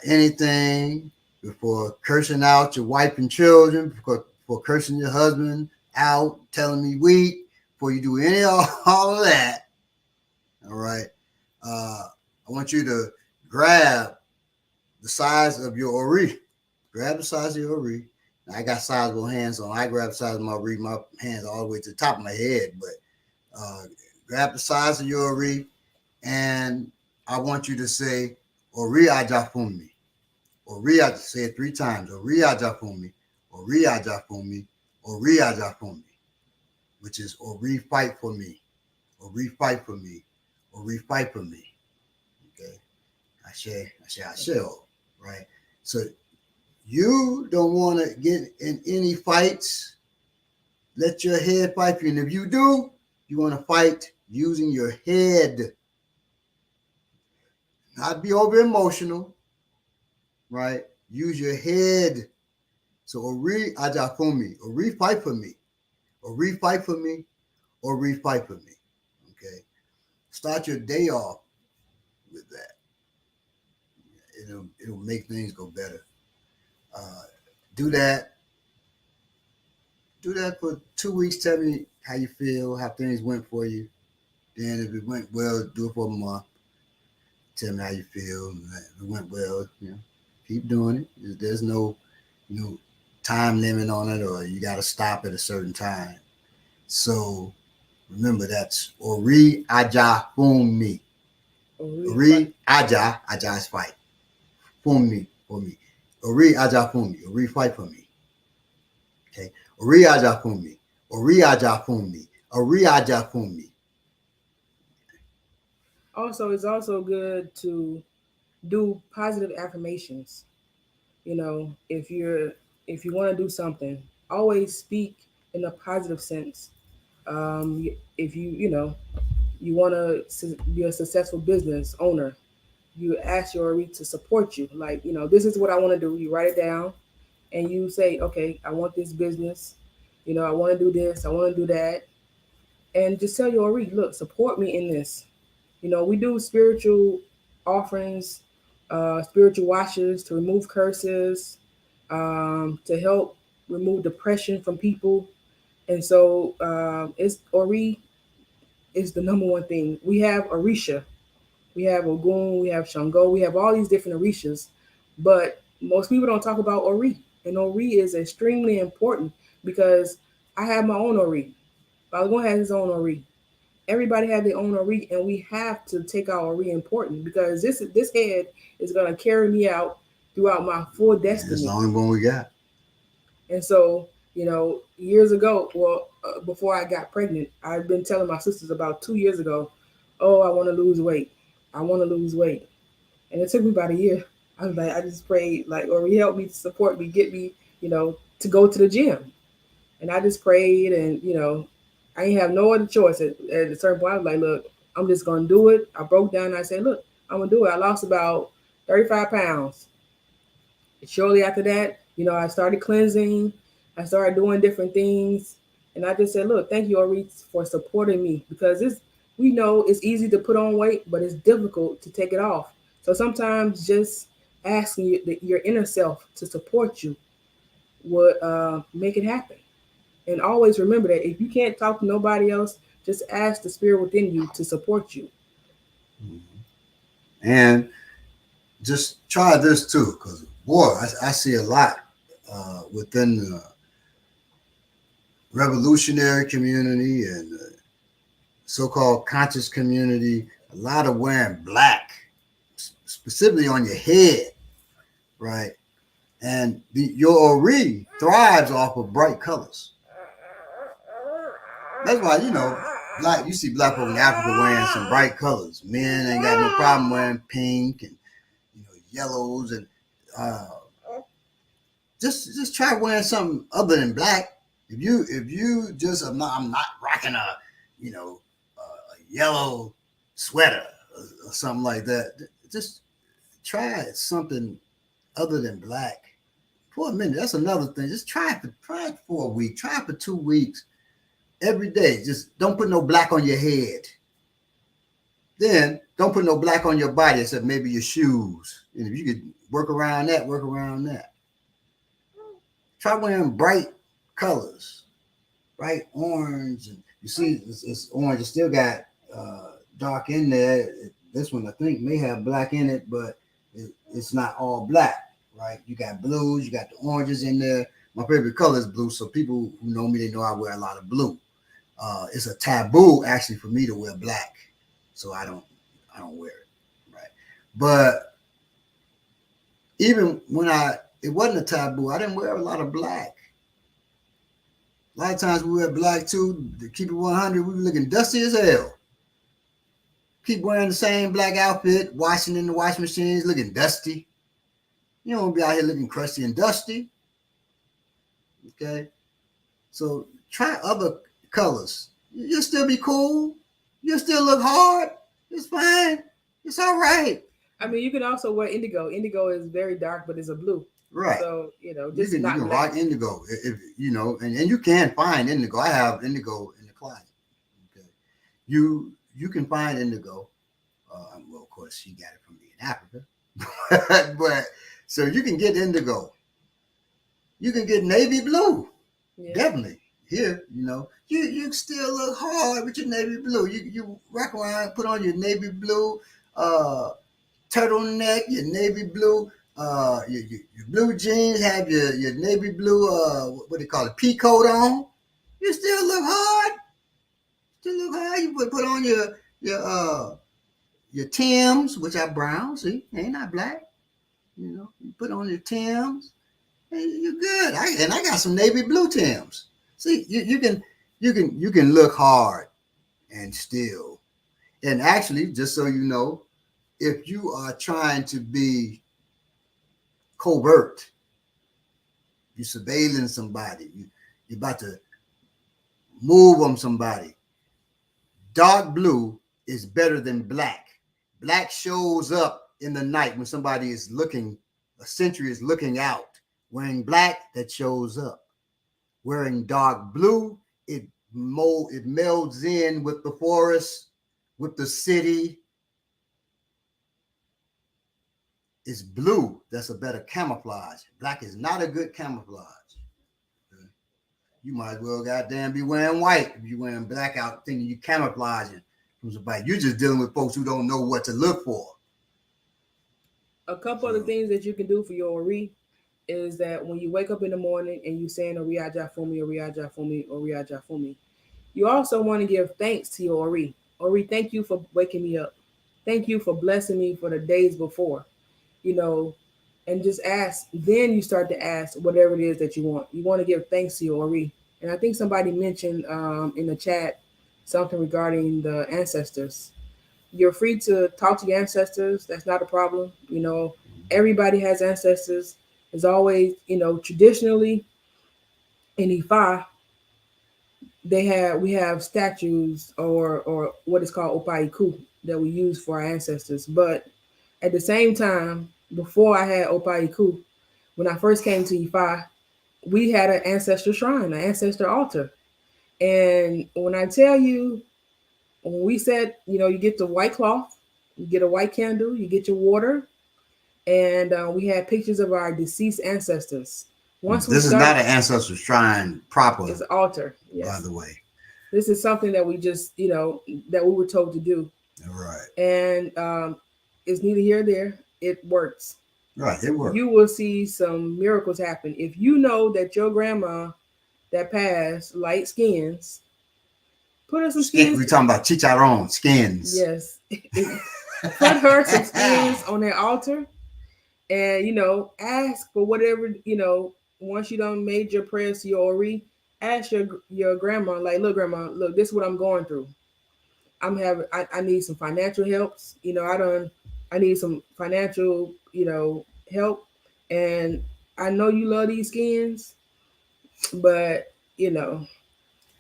anything, before cursing out your wife and children, before cursing your husband out, telling me weak, before you do any of all of that, all right, I want you to grab the size of your Ori. Grab the size of your Ori. Now, I got sizable hands, so I grab the size of my Ori, my hands all the way to the top of my head, but grab the size of your Ori, and I want you to say, Ori Ajafumi. Ori, say it 3 times. Ori Ajafumi. Ori Ajafumi. Ori Ajafumi. Which is Ori fight for me. Ori fight for me. Ori fight for me. Okay. I shall. Right. So you don't want to get in any fights. Let your head fight for you. And if you do, you want to fight using your head. Not be over emotional, right? Use your head. So Ori Ajafumi, Ori fight for me, Ori fight for me, Ori fight for me. Okay. Start your day off with that. It'll make things go better. Uh, do that. Do that for 2 weeks. Tell me how you feel, how things went for you. Then if it went well, do it for a month. Tell me how you feel. If it went well, keep doing it. There's no, you know, time limit on it, or you got to stop at a certain time. So remember, that's Ori Aja Fumi. Ori, Ori Aja, Aja is fight. Fumi, for me. Ori Aja Fumi. Ori fight for me. Okay. Ori Aja Fumi. Ori Aja Fumi. Ori Aja Fumi. also, it's also good to do positive affirmations. If you want to do something, always speak in a positive sense. If you want to be a successful business owner, you ask your RE to support you. Like, this is what I want to do. You write it down and you say, okay, I want this business. I want to do this. I want to do that. And just tell your RE, look, support me in this. We do spiritual offerings, spiritual washes to remove curses, to help remove depression from people. And so it's Ori is the number one thing. We have Orisha, we have Ogun, we have Shango, we have all these different Orishas, but most people don't talk about Ori. And Ori is extremely important because I have my own Ori. Balogun has his own Ori. Everybody has their own Ori, and we have to take our Ori important because this head is gonna carry me out throughout my full That's the destiny. only one we got. And so, years ago, well, before I got pregnant, I've been telling my sisters about 2 years ago, oh, I want to lose weight. I want to lose weight. And it took me about a year. I was like, I just prayed, like, or he helped me, support me, get me, to go to the gym. And I just prayed, and I didn't have no other choice. At a certain point, I was like, look, I'm just gonna do it. I broke down. And I said, look, I'm gonna do it. I lost about 35 pounds. Shortly after that, I started cleansing. I started doing different things, and I just said, "Look, thank you, Ori, for supporting me because we know it's easy to put on weight, but it's difficult to take it off. So sometimes just asking your inner self to support you would make it happen. And always remember that if you can't talk to nobody else, just ask the spirit within you to support you. Mhm. And just try this too, because boy, I see a lot within the revolutionary community and the so-called conscious community. A lot of wearing black, specifically on your head, right? And your ori thrives off of bright colors. That's why black. You see black folk in Africa wearing some bright colors. Men ain't got no problem wearing pink and yellows and uh, just try wearing something other than black. If you just I'm not rocking a a yellow sweater or something like that. Just try something other than black for a minute. That's another thing. Just try it for a week. Try it for 2 weeks every day. Just don't put no black on your head. Then don't put no black on your body except maybe your shoes. And if you could work around that, work around that. Try wearing bright colors, bright orange. And you see, it's orange. It still got dark in there. This one I think may have black in it, but it's not all black, right? You got blues, you got the oranges in there. My favorite color is blue, so people who know me, they know I wear a lot of blue. It's a taboo actually for me to wear black, so I don't wear it, right? But even when it wasn't a taboo, I didn't wear a lot of black. A lot of times we wear black too. To keep it 100, we were looking dusty as hell. Keep wearing the same black outfit, washing in the washing machines, looking dusty. You don't want to be out here looking crusty and dusty. Okay, so try other colors. You'll still be cool. You'll still look hard. It's fine. It's all right. I mean, you can also wear indigo. Indigo is very dark, but it's a blue. Right. So You just can you not can black. rock indigo if and you can find indigo. I have indigo in the closet. Okay, you can find indigo. Well, of course, she got it from me in Africa, but so you can get indigo. You can get navy blue. Yeah. Definitely here. You still look hard with your navy blue. You rock around, put on your navy blue uh, turtleneck, your navy blue. Your blue jeans have your navy blue what do you call it, pea coat on. You still look hard. Still look hard. You put on your your Tims, which are brown. See, they ain't not black. You put on your Tims, and you're good. I got some navy blue Tims. See, you can look hard and still. And actually, just so you know, if you are trying to be covert, you're surveilling somebody, you're about to move on somebody. Dark blue is better than black. Black shows up in the night when somebody is looking, a sentry is looking out. Wearing black, that shows up. Wearing dark blue, it melds in with the forest, with the city. It's blue that's a better camouflage. Black is not a good camouflage. Okay? You might as well goddamn be wearing white if you're wearing black out thinking you camouflaging from somebody. You're just dealing with folks who don't know what to look for. A couple of the So things that you can do for your Ori is that when you wake up in the morning and you saying Ori Aja for me, Ori Aja for me, Ori Aja for me, you also want to give thanks to your Ori. Ori, thank you for waking me up. Thank you for blessing me for the days before. You know, and just ask. Then you start to ask whatever it is that you want. You want to give thanks to your Ori. And I think somebody mentioned in the chat something regarding the ancestors. You're free to talk to your ancestors. That's not a problem. Everybody has ancestors. There's always, traditionally in Ifa, we have statues or what is called opaiku that we use for our ancestors. But at the same time, before I had opaiku, When I first came to Ifa, we had an ancestor shrine, an ancestor altar. And when I tell you, when we said, you get the white cloth, you get a white candle, you get your water, and we had pictures of our deceased ancestors. Once we This is not started, an ancestral shrine proper, it's an altar. by Yes, the way. this is something that we just, that we were told to do, Right. and it's neither here nor there. It works. Right. It works. You will see some miracles happen if you know that your grandma that passed light skins. Put her some Skin, skins. we talking about chicharron skins. Yes. Put her some skins on that altar, and ask for whatever, once you done made your prayers to your Ori, ask your grandma, like, look, grandma, look, this is what I'm going through. I need some financial helps. I need some financial, help. And I know you love these skins, but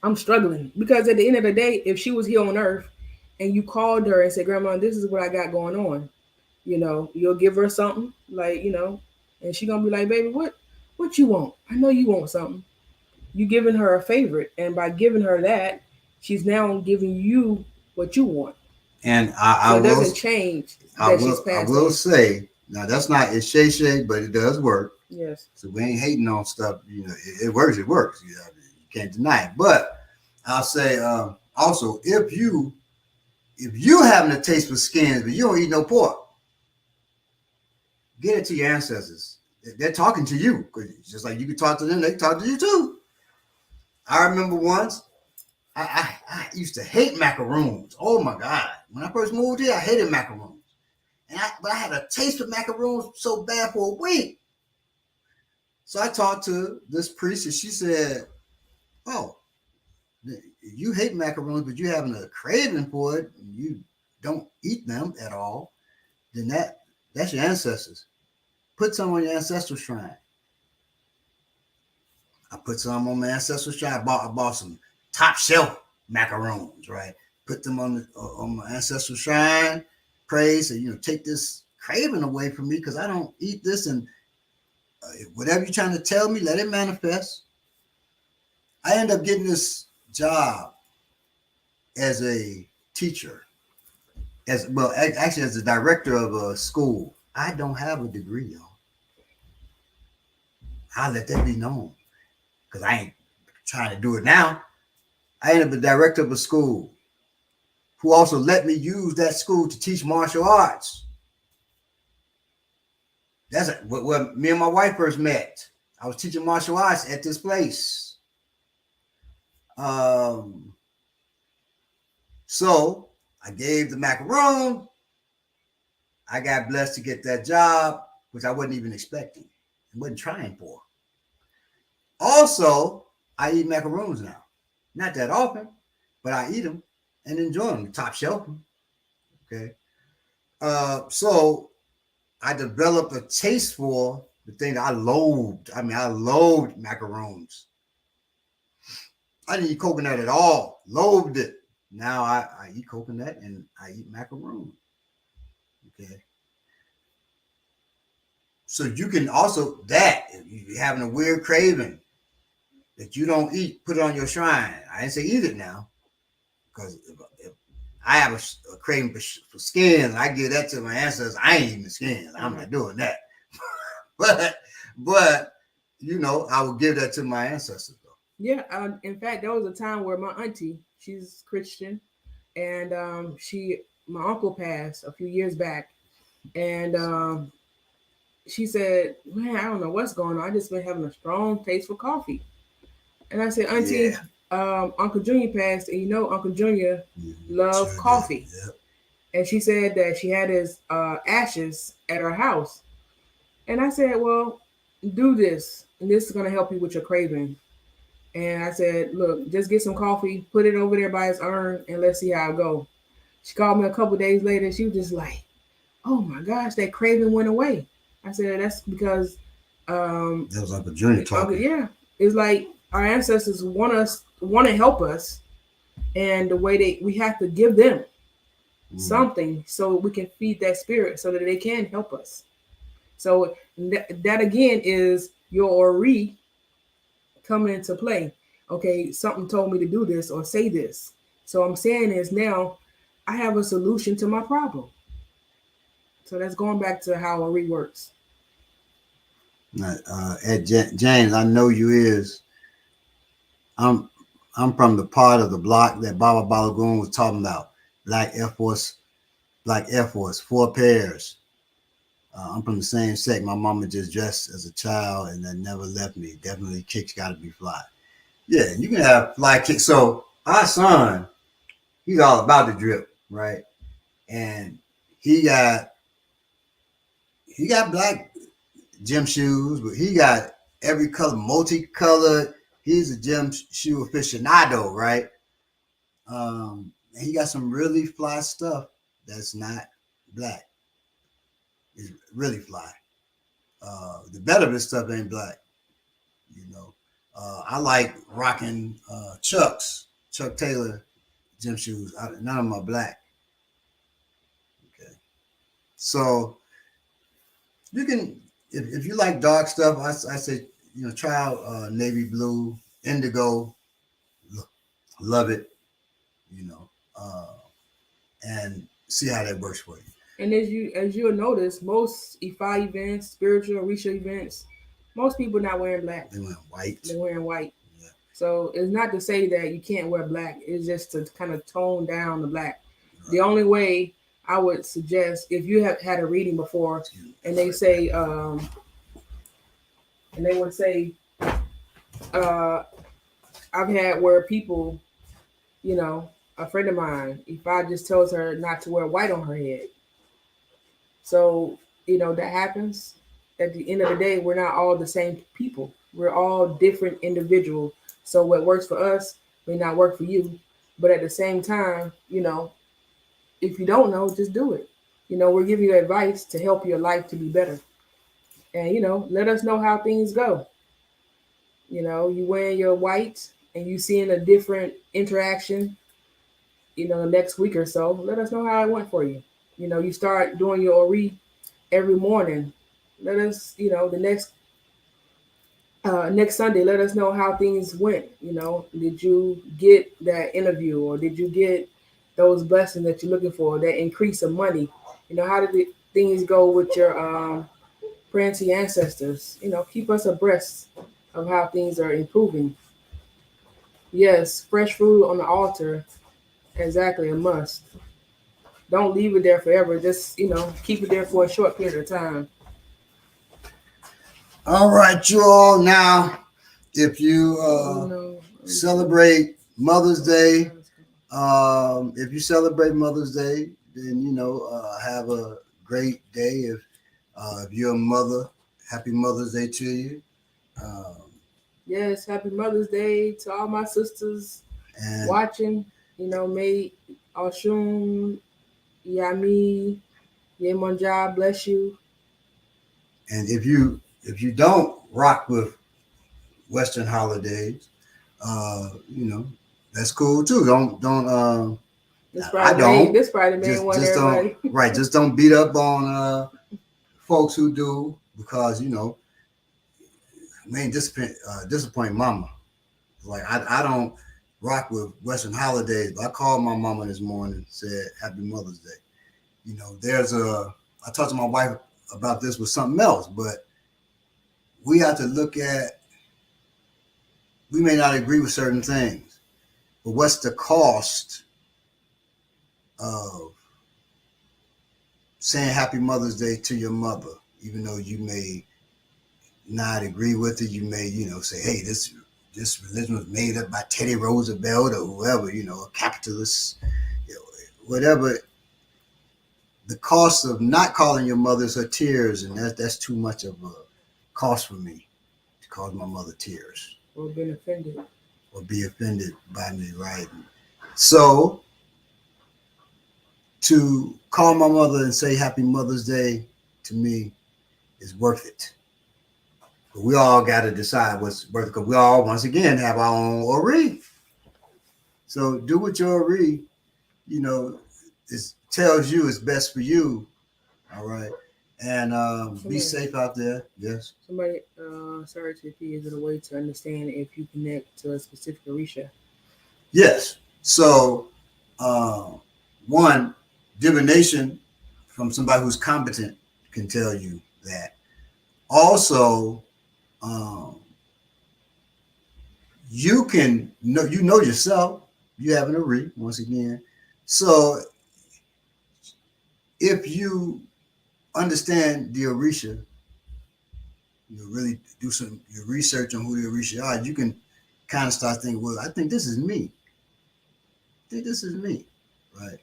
I'm struggling, because at the end of the day, if she was here on earth and you called her and said, grandma, this is what I got going on, you'll give her something, like, and she gonna be like, baby, what you want? I know you want something. You giving her a favorite, and by giving her that, she's now giving you what you want. And So it doesn't change that she's I passed will on. say, now that's not it's shay, but it does work. Yes. So we ain't hating on stuff. It works. It works. You can't deny it. But I'll say also, if you having a taste for skins, but you don't eat no pork, get it to your ancestors. They're talking to you, because just like you can talk to them, they talk to you too. I remember once I used to hate macaroons. Oh my God! When I first moved here, I hated macaroons, but I had a taste for macaroons so bad for a week. So I talked to this priest, and she said, "Oh, you hate macaroons, but you're having a craving for it, and you don't eat them at all. Then that's your ancestors. Put some on your ancestral shrine." I put some on my ancestral shrine. I bought some top shelf macaroons, right? Put them on my ancestral shrine. Pray, so take this craving away from me, because I don't eat this, and whatever you're trying to tell me, let it manifest. I end up getting this job as a teacher, as well, actually as the director of a school. I don't have a degree, y'all. I'll let that be known, because I ain't trying to do it now. I ended up a director of a school who also let me use that school to teach martial arts. That's where me and my wife first met. I was teaching martial arts at this place. So I gave the macaron. I got blessed to get that job, which I wasn't even expecting and wasn't trying for. Also, I eat macaroons now. Not that often, but I eat them and enjoy them. Top shelf. Okay. So I developed a taste for the thing that I loathed. I mean, I loathed macaroons. I didn't eat coconut at all. Loathed it. Now I eat coconut and I eat macaroon. Okay. So you can also, that if you're having a weird craving that you don't eat, put it on your shrine. I didn't say eat it now, because if I have a craving for skins, I give that to my ancestors. I ain't eating the skins. I'm not doing that. but I will give that to my ancestors though. Yeah. In fact, there was a time where my auntie, she's Christian, and my uncle passed a few years back, and she said, "Man, I don't know what's going on. I just been having a strong taste for coffee." And I said, "Auntie, Uncle Junior passed, and Uncle Junior loved coffee." Yep. And she said that she had his ashes at her house. And I said, "Well, do this, and this is going to help you with your craving." And I said, "Look, just get some coffee, put it over there by his urn, and let's see how it go." She called me a couple days later. She was just like, "Oh my gosh, that craving went away." I said, "That's because that was Uncle Junior talking." Yeah, it's like our ancestors want to help us, and the way we have to give them something so we can feed that spirit so that they can help us. So that again is your Ori coming into play. Okay, something told me to do this or say this. So I'm saying is now I have a solution to my problem. So that's going back to how Ori works. James, I know you is. I'm I'm from the part of the block that Baba Balogun was talking about. Black Air Force, Black Air Force, 4 pairs. I'm from the same sect. My mama just dressed as a child and that never left me. Definitely kicks got to be fly. Yeah, you can have fly kicks. So our son, he's all about the drip, right? And he got he got black gym shoes, but he got every color, multicolored. He's a gym shoe aficionado, right? And he got some really fly stuff that's not black. It's really fly. The better of his stuff ain't black, you know. I like rocking Chuck Taylor gym shoes. None of them are black. Okay, so you can if you like dark stuff, I say try out navy blue, indigo, love it, you know, and see how that works for you. And as you'll notice, most Ifa events, spiritual Orisha events, most people not wearing black. They went white. They're wearing white. Yeah. So it's not to say that you can't wear black. It's just to kind of tone down the black. Right. The only way I would suggest, if you have had a reading before, and they say, and they would say, I've had where people, a friend of mine, if I just tells her not to wear white on her head. So, that happens. At the end of the day, we're not all the same people. We're all different individuals. So what works for us may not work for you. But at the same time, if you don't know, just do it. We're giving you advice to help your life to be better. And, let us know how things go. You wearing your white and you seeing a different interaction, the next week or so, let us know how it went for you. You start doing your Ori every morning. Let us, the next Sunday, let us know how things went. Did you get that interview or did you get those blessings that you're looking for, that increase of money? How did things go with your praying to your ancestors? Keep us abreast of how things are improving. Yes, fresh food on the altar, exactly, a must. Don't leave it there forever. Just, keep it there for a short period of time. All right, you all. Now, if you celebrate Mother's Day, then have a great day. If you're a mother, happy Mother's Day to you. Yes, happy Mother's Day to all my sisters watching. May Oshun, Yami, Yemonja bless you. And if you don't rock with Western holidays, that's cool too. Don't. I don't. This Friday, man, just don't. Right, just don't beat up on folks who do, because disappoint mama. Like I don't rock with Western holidays, but I called my mama this morning and said Happy Mother's Day. I talked to my wife about this with something else, but we have to look at, we may not agree with certain things, but what's the cost of saying Happy Mother's Day to your mother, even though you may not agree with it? You may, say, hey, this religion was made up by Teddy Roosevelt or whoever, a capitalist, whatever. The cost of not calling your mother is her tears, and that's too much of a cost for me to cause my mother tears. Or being offended. Or be offended by me, right? So to call my mother and say Happy Mother's Day to me is worth it. But we all got to decide what's worth it, because we all, once again, have our own Ori. So do what your Ori, it tells you is best for you, all right? And be Somebody, safe out there. Yes. somebody, sorry to repeat, is it a way to understand if you connect to a specific Orisha? Yes. So, uh, one, divination from somebody who's competent can tell you that. Also, um, you know yourself. You have an Ori once again. So, if you understand the Orisha, you really do some your research on who the Orisha are. You can kind of start thinking, well, I think this is me. I think this is me, right?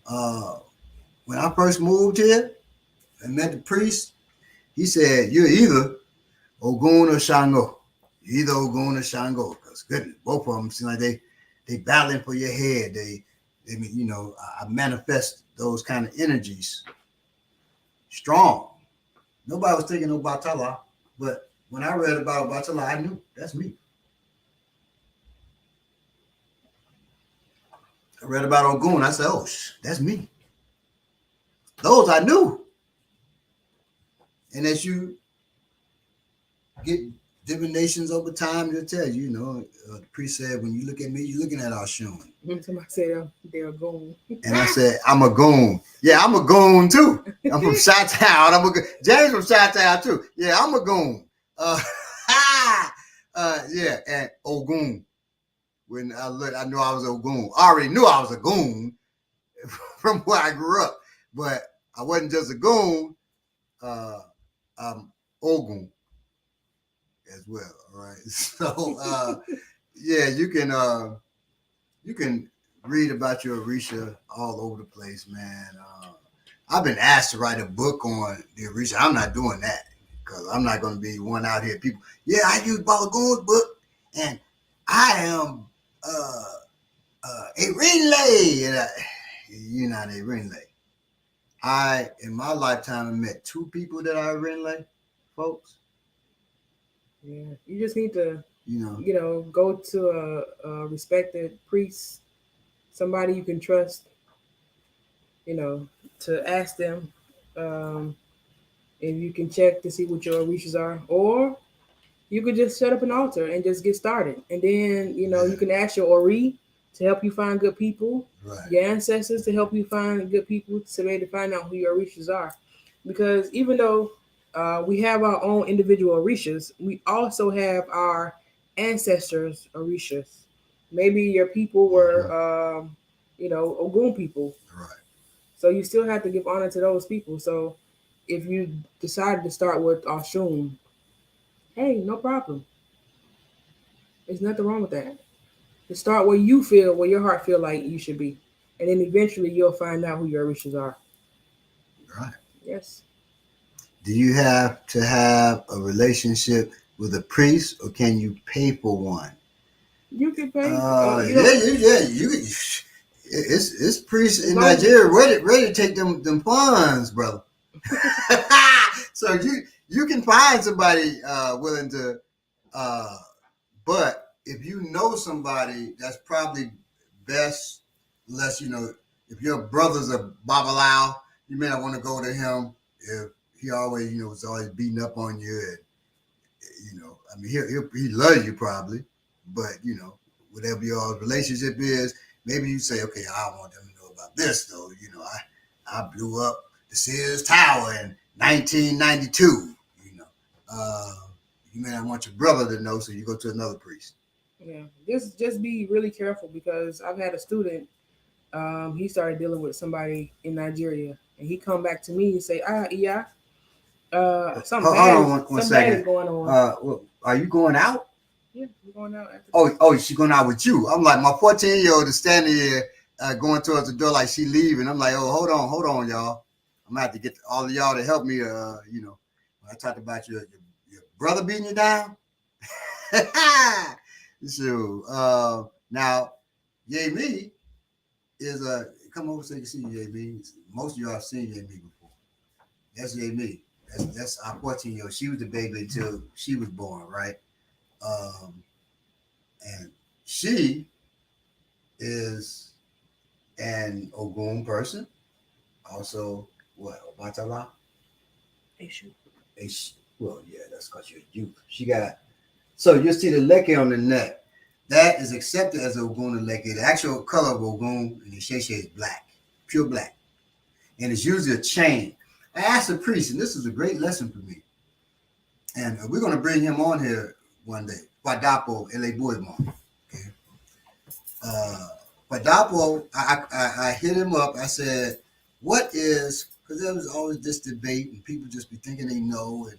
Uh, when I first moved here and met the priest, he said, "You're either Ogun or Shango. You're either Ogun or Shango." Because goodness, both of them seem like they battling for your head. They mean, I manifest those kind of energies strong. Nobody was thinking no Batala, but when I read about Batala, I knew that's me. I read about Ogun, I said, "Oh, that's me." Those I knew. And as you get divinations over time, they'll tell you, the priest said, when you look at me, you're looking at our Shun. Somebody said they're going. And I said, I'm a goon. Yeah, I'm a goon too. I'm from Chi-Town. James from Chi-Town too. Yeah, I'm a goon. Uh, yeah, and Ogun. When I looked, I knew I was a goon. I already knew I was a goon from where I grew up. But I wasn't just a goon. I'm Ogun as well. All right. So yeah, you can read about your Orisha all over the place, man. I've been asked to write a book on the Orisha. I'm not doing that because I'm not going to be one out here. People, yeah, I use Balogun's book, and I am a relay. And you're not a relay. In my lifetime, I met two people that are relay, folks. Yeah, you just need to, You know, go to a respected priest, somebody you can trust, you know, to ask them um, if you can check to see what your wishes are, or you could just set up an altar and just get started, and then yeah, you can ask your Ori to help you find good people, right. your ancestors to help you find good people to be able to find out who your Orishas are, because even though we have our own individual Orishas, we also have our ancestors' Orishas. Maybe your people were, Mm-hmm. Ogun people, Right. so you still have to give honor to those people. So if you decided to start with Ashun, hey, no problem. There's nothing wrong with that. To start where your heart feel like you should be, and then eventually you'll find out who your wishes are. Right. Yes, Do you have to have a relationship with a priest, or can you pay for one? you can pay. You Yeah, know, yeah, yeah. It's priests as in long as Nigeria ready to take them funds, brother. So you can find somebody willing to, uh, but if you know somebody, that's probably best. Unless if your brother's a babalao, you may not want to go to him if he always was always beating up on you. And I mean, he loves you probably, but whatever your relationship is, maybe you say, okay, I don't want them to know about this though. I blew up the Sears Tower in 1992. Uh, you may not want your brother to know, so you go to another priest. yeah, just be really careful, because I've had a student. He started dealing with somebody in Nigeria, and he come back to me and say, yeah, Hold on one something bad is second. going on. Are you going out? Yeah, we're going out after Oh, this. oh, she's going out with you. I'm like, my 14-year-old is standing here going towards the door like she leaving. I'm like, oh, hold on, y'all. I'm gonna have to get all of y'all to help me. When I talked about your brother beating you down. So now, Yay Me is a come over so you can see Yay Me. Most of y'all have seen Yay Me before. That's Yay Me. That's our 14-year-old. She was the baby until she was born, right? Um, and she is an Ogun person, also what Obatala. Well, yeah, that's because you're youth. She got, so you see the leke on the neck. That is accepted as Ogun leke. The actual color of Ogun and the shea is black, pure black. And it's usually a chain. I asked the priest, and this is a great lesson for me. And we're going to bring him on here one day. Wadapo Elebuimo. Okay. Wadapo, I hit him up. I said, what is, because there was always this debate and people just be thinking they know. And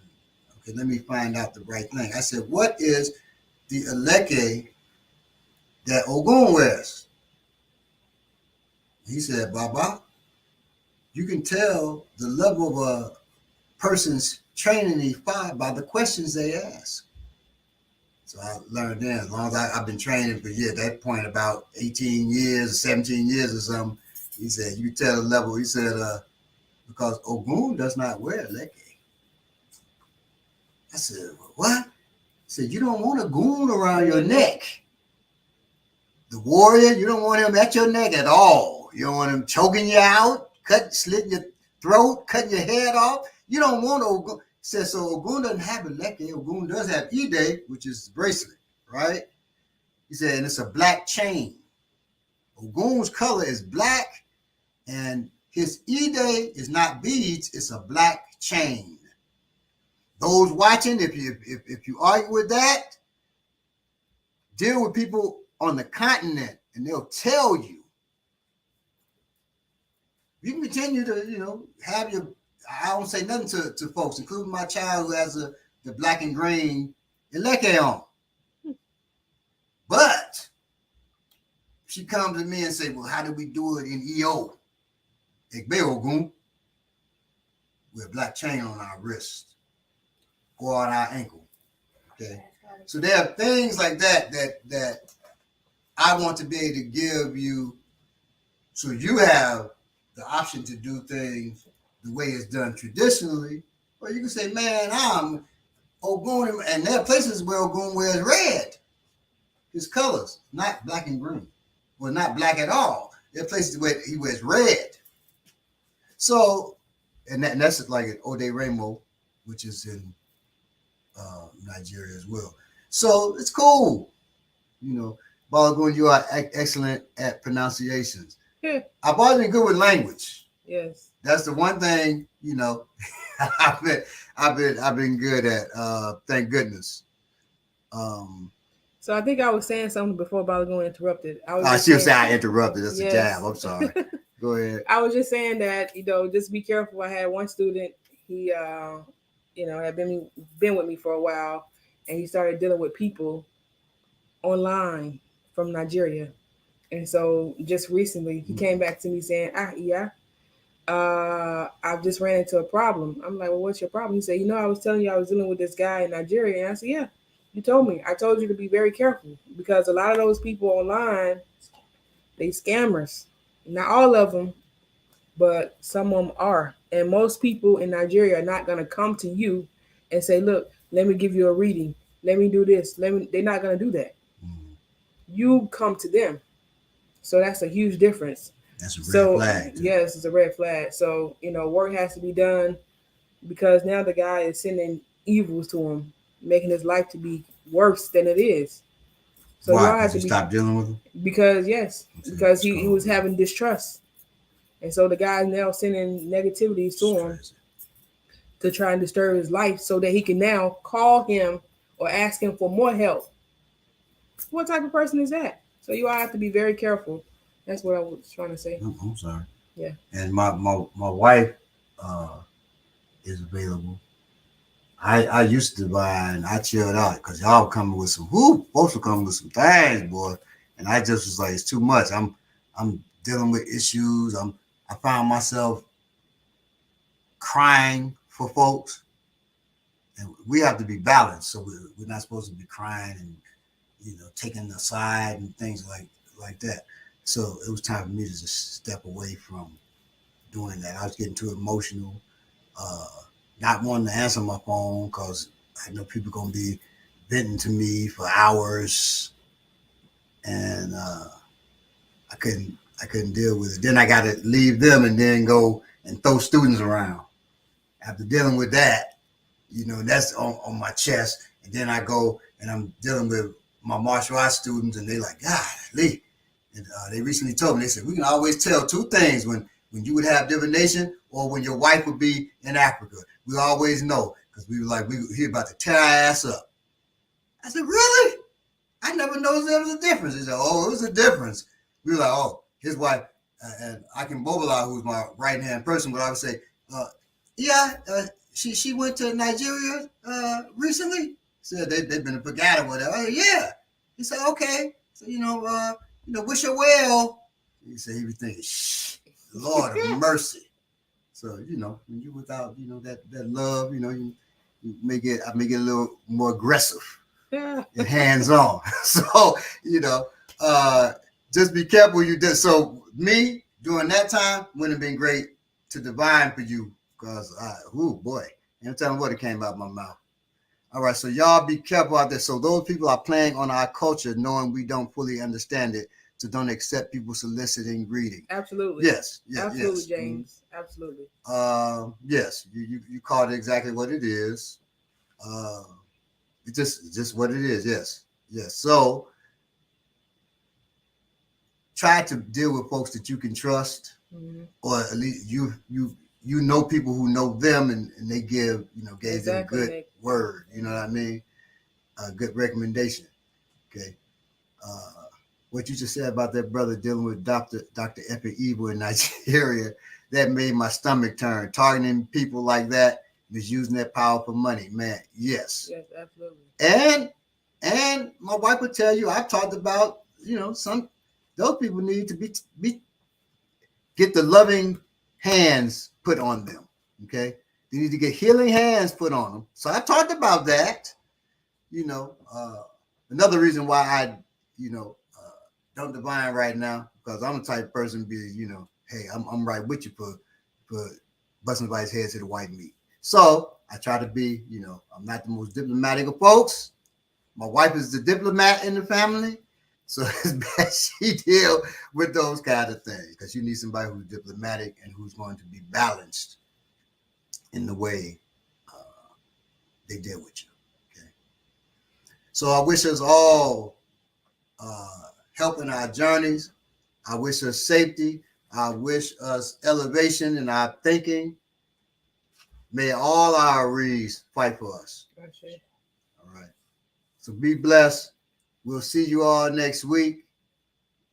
okay, let me find out the right thing. I said, what is the eleke that Ogun wears? He said, Baba, you can tell the level of a person's training Ifa by the questions they ask. So I learned then, as long as I've been training for at that point about 18 years, 17 years or something, he said, you tell the level, he said, because Ogun does not wear leke. I said, what? He said, you don't want a goon around your neck. The warrior, you don't want him at your neck at all. You don't want him choking you out, slitting your throat, cutting your head off. You don't want Ogun. He said, so Ogun doesn't have a leke. Ogun does have Ide, which is bracelet, right? He said, and it's a black chain. Ogun's color is black, and his Ide is not beads, it's a black chain. Those watching, if you argue with that, deal with people on the continent, and they'll tell you. You can continue to, have your, I don't say nothing to folks, including my child who has the black and green eleke on. But she comes to me and say, well, how do we do it in EO? Egbe Ogun, with a black chain on our wrist or on our ankle. Okay. So there are things like that I want to be able to give you, so you have the option to do things the way it's done traditionally, or you can say, man, I'm Ogun, and there are places where Ogun wears red, his colors, not black and green, well, not black at all. There are places where he wears red. So, and that's like at Ode Remo, which is in Nigeria as well. So it's cool. Balogun, you are excellent at pronunciations. I've always been good with language. Yes. That's the one thing, I've been good at. Thank goodness. So I think I was saying something before Balogun interrupted. She was saying I interrupted. That's a jab. I'm sorry. Go ahead. I was just saying that, just be careful. I had one student, he had been with me for a while, and he started dealing with people online from Nigeria. And so just recently he came back to me saying, I've just ran into a problem. I'm like, well, what's your problem? He said, I was telling you I was dealing with this guy in Nigeria. And I said, yeah, you told me. I told you to be very careful, because a lot of those people online, they scammers. Not all of them, but some of them are. And most people in Nigeria are not going to come to you and say, look, let me give you a reading. Let me do this. They're not going to do that. You come to them. So that's a huge difference. That's a red flag. Too. Yes, it's a red flag. So, work has to be done, because now the guy is sending evils to him, making his life to be worse than it is. So why? Have to stop dealing with him? Because he was having distrust. And so the guy's now sending negativities to him to try and disturb his life, so that he can now call him or ask him for more help. What type of person is that? So you all have to be very careful. That's what I was trying to say. I'm sorry. Yeah. And my wife is available. I used to buy, and I chilled out because y'all were coming with folks were coming with some things, boy. And I just was like, it's too much. I'm dealing with issues. I found myself crying for folks, and we have to be balanced. So we're not supposed to be crying and taking the side and things like that. So it was time for me to just step away from doing that. I was getting too emotional, not wanting to answer my phone because I know people gonna be venting to me for hours, and I couldn't deal with it. Then I got to leave them and then go and throw students around After dealing with that, that's on my chest. And then I go and I'm dealing with my martial arts students, and they like, God, Lee. And they recently told me, they said, we can always tell two things when you would have divination or when your wife would be in Africa. We always know because we were like, he about to tear our ass up. I said, really? I never noticed there was a difference. He said, oh, it was a difference. We were like, oh, his wife, and I can mobilize who's my right hand person, but I would say, yeah, she went to Nigeria recently. Said they've been to Pagata with her. Oh, yeah. He said, okay. So, wish her well. He said he was thinking, shh, Lord of mercy. So, when you without, that love, you I make it a little more aggressive and hands on. So, just be careful you did. So me during that time wouldn't have been great to divine for you because boy, I'm telling you what it came out of my mouth. All right, so y'all be careful out there. So those people are playing on our culture, knowing we don't fully understand it. So don't accept people soliciting greeting. Absolutely. Yes. Absolutely, yes. James. Absolutely. Yes, you called it exactly what it is. It's just what it is. Yes. So try to deal with folks that you can trust, or at least you know people who know them, and they gave them a good word. You know what I mean? A good recommendation. Okay. What you just said about that brother dealing with Dr. Epic Evil in Nigeria, that made my stomach turn. Targeting people like that, misusing that power for money, man. Yes. Yes, absolutely. And my wife would tell you, I've talked about, those people need to be get the loving hands put on them. Okay. They need to get healing hands put on them. So I talked about that. Another reason why I, don't divine right now, because I'm the type of person be, hey, I'm right with you for busting somebody's head to the white meat. So I try to be, I'm not the most diplomatic of folks. My wife is the diplomat in the family. So it's best she deal with those kind of things, because you need somebody who's diplomatic and who's going to be balanced in the way they deal with you. Okay. So I wish us all help in our journeys. I wish us safety. I wish us elevation in our thinking. May all our Oris fight for us. Gotcha. All right. So be blessed. We'll see you all next week.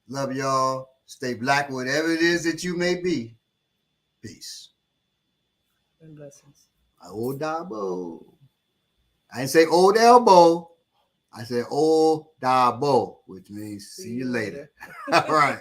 Love y'all. Stay black, whatever it is that you may be. Peace. And blessings. Old Dabo. I didn't say old elbow. I said old Dabo, which means see you later. All right.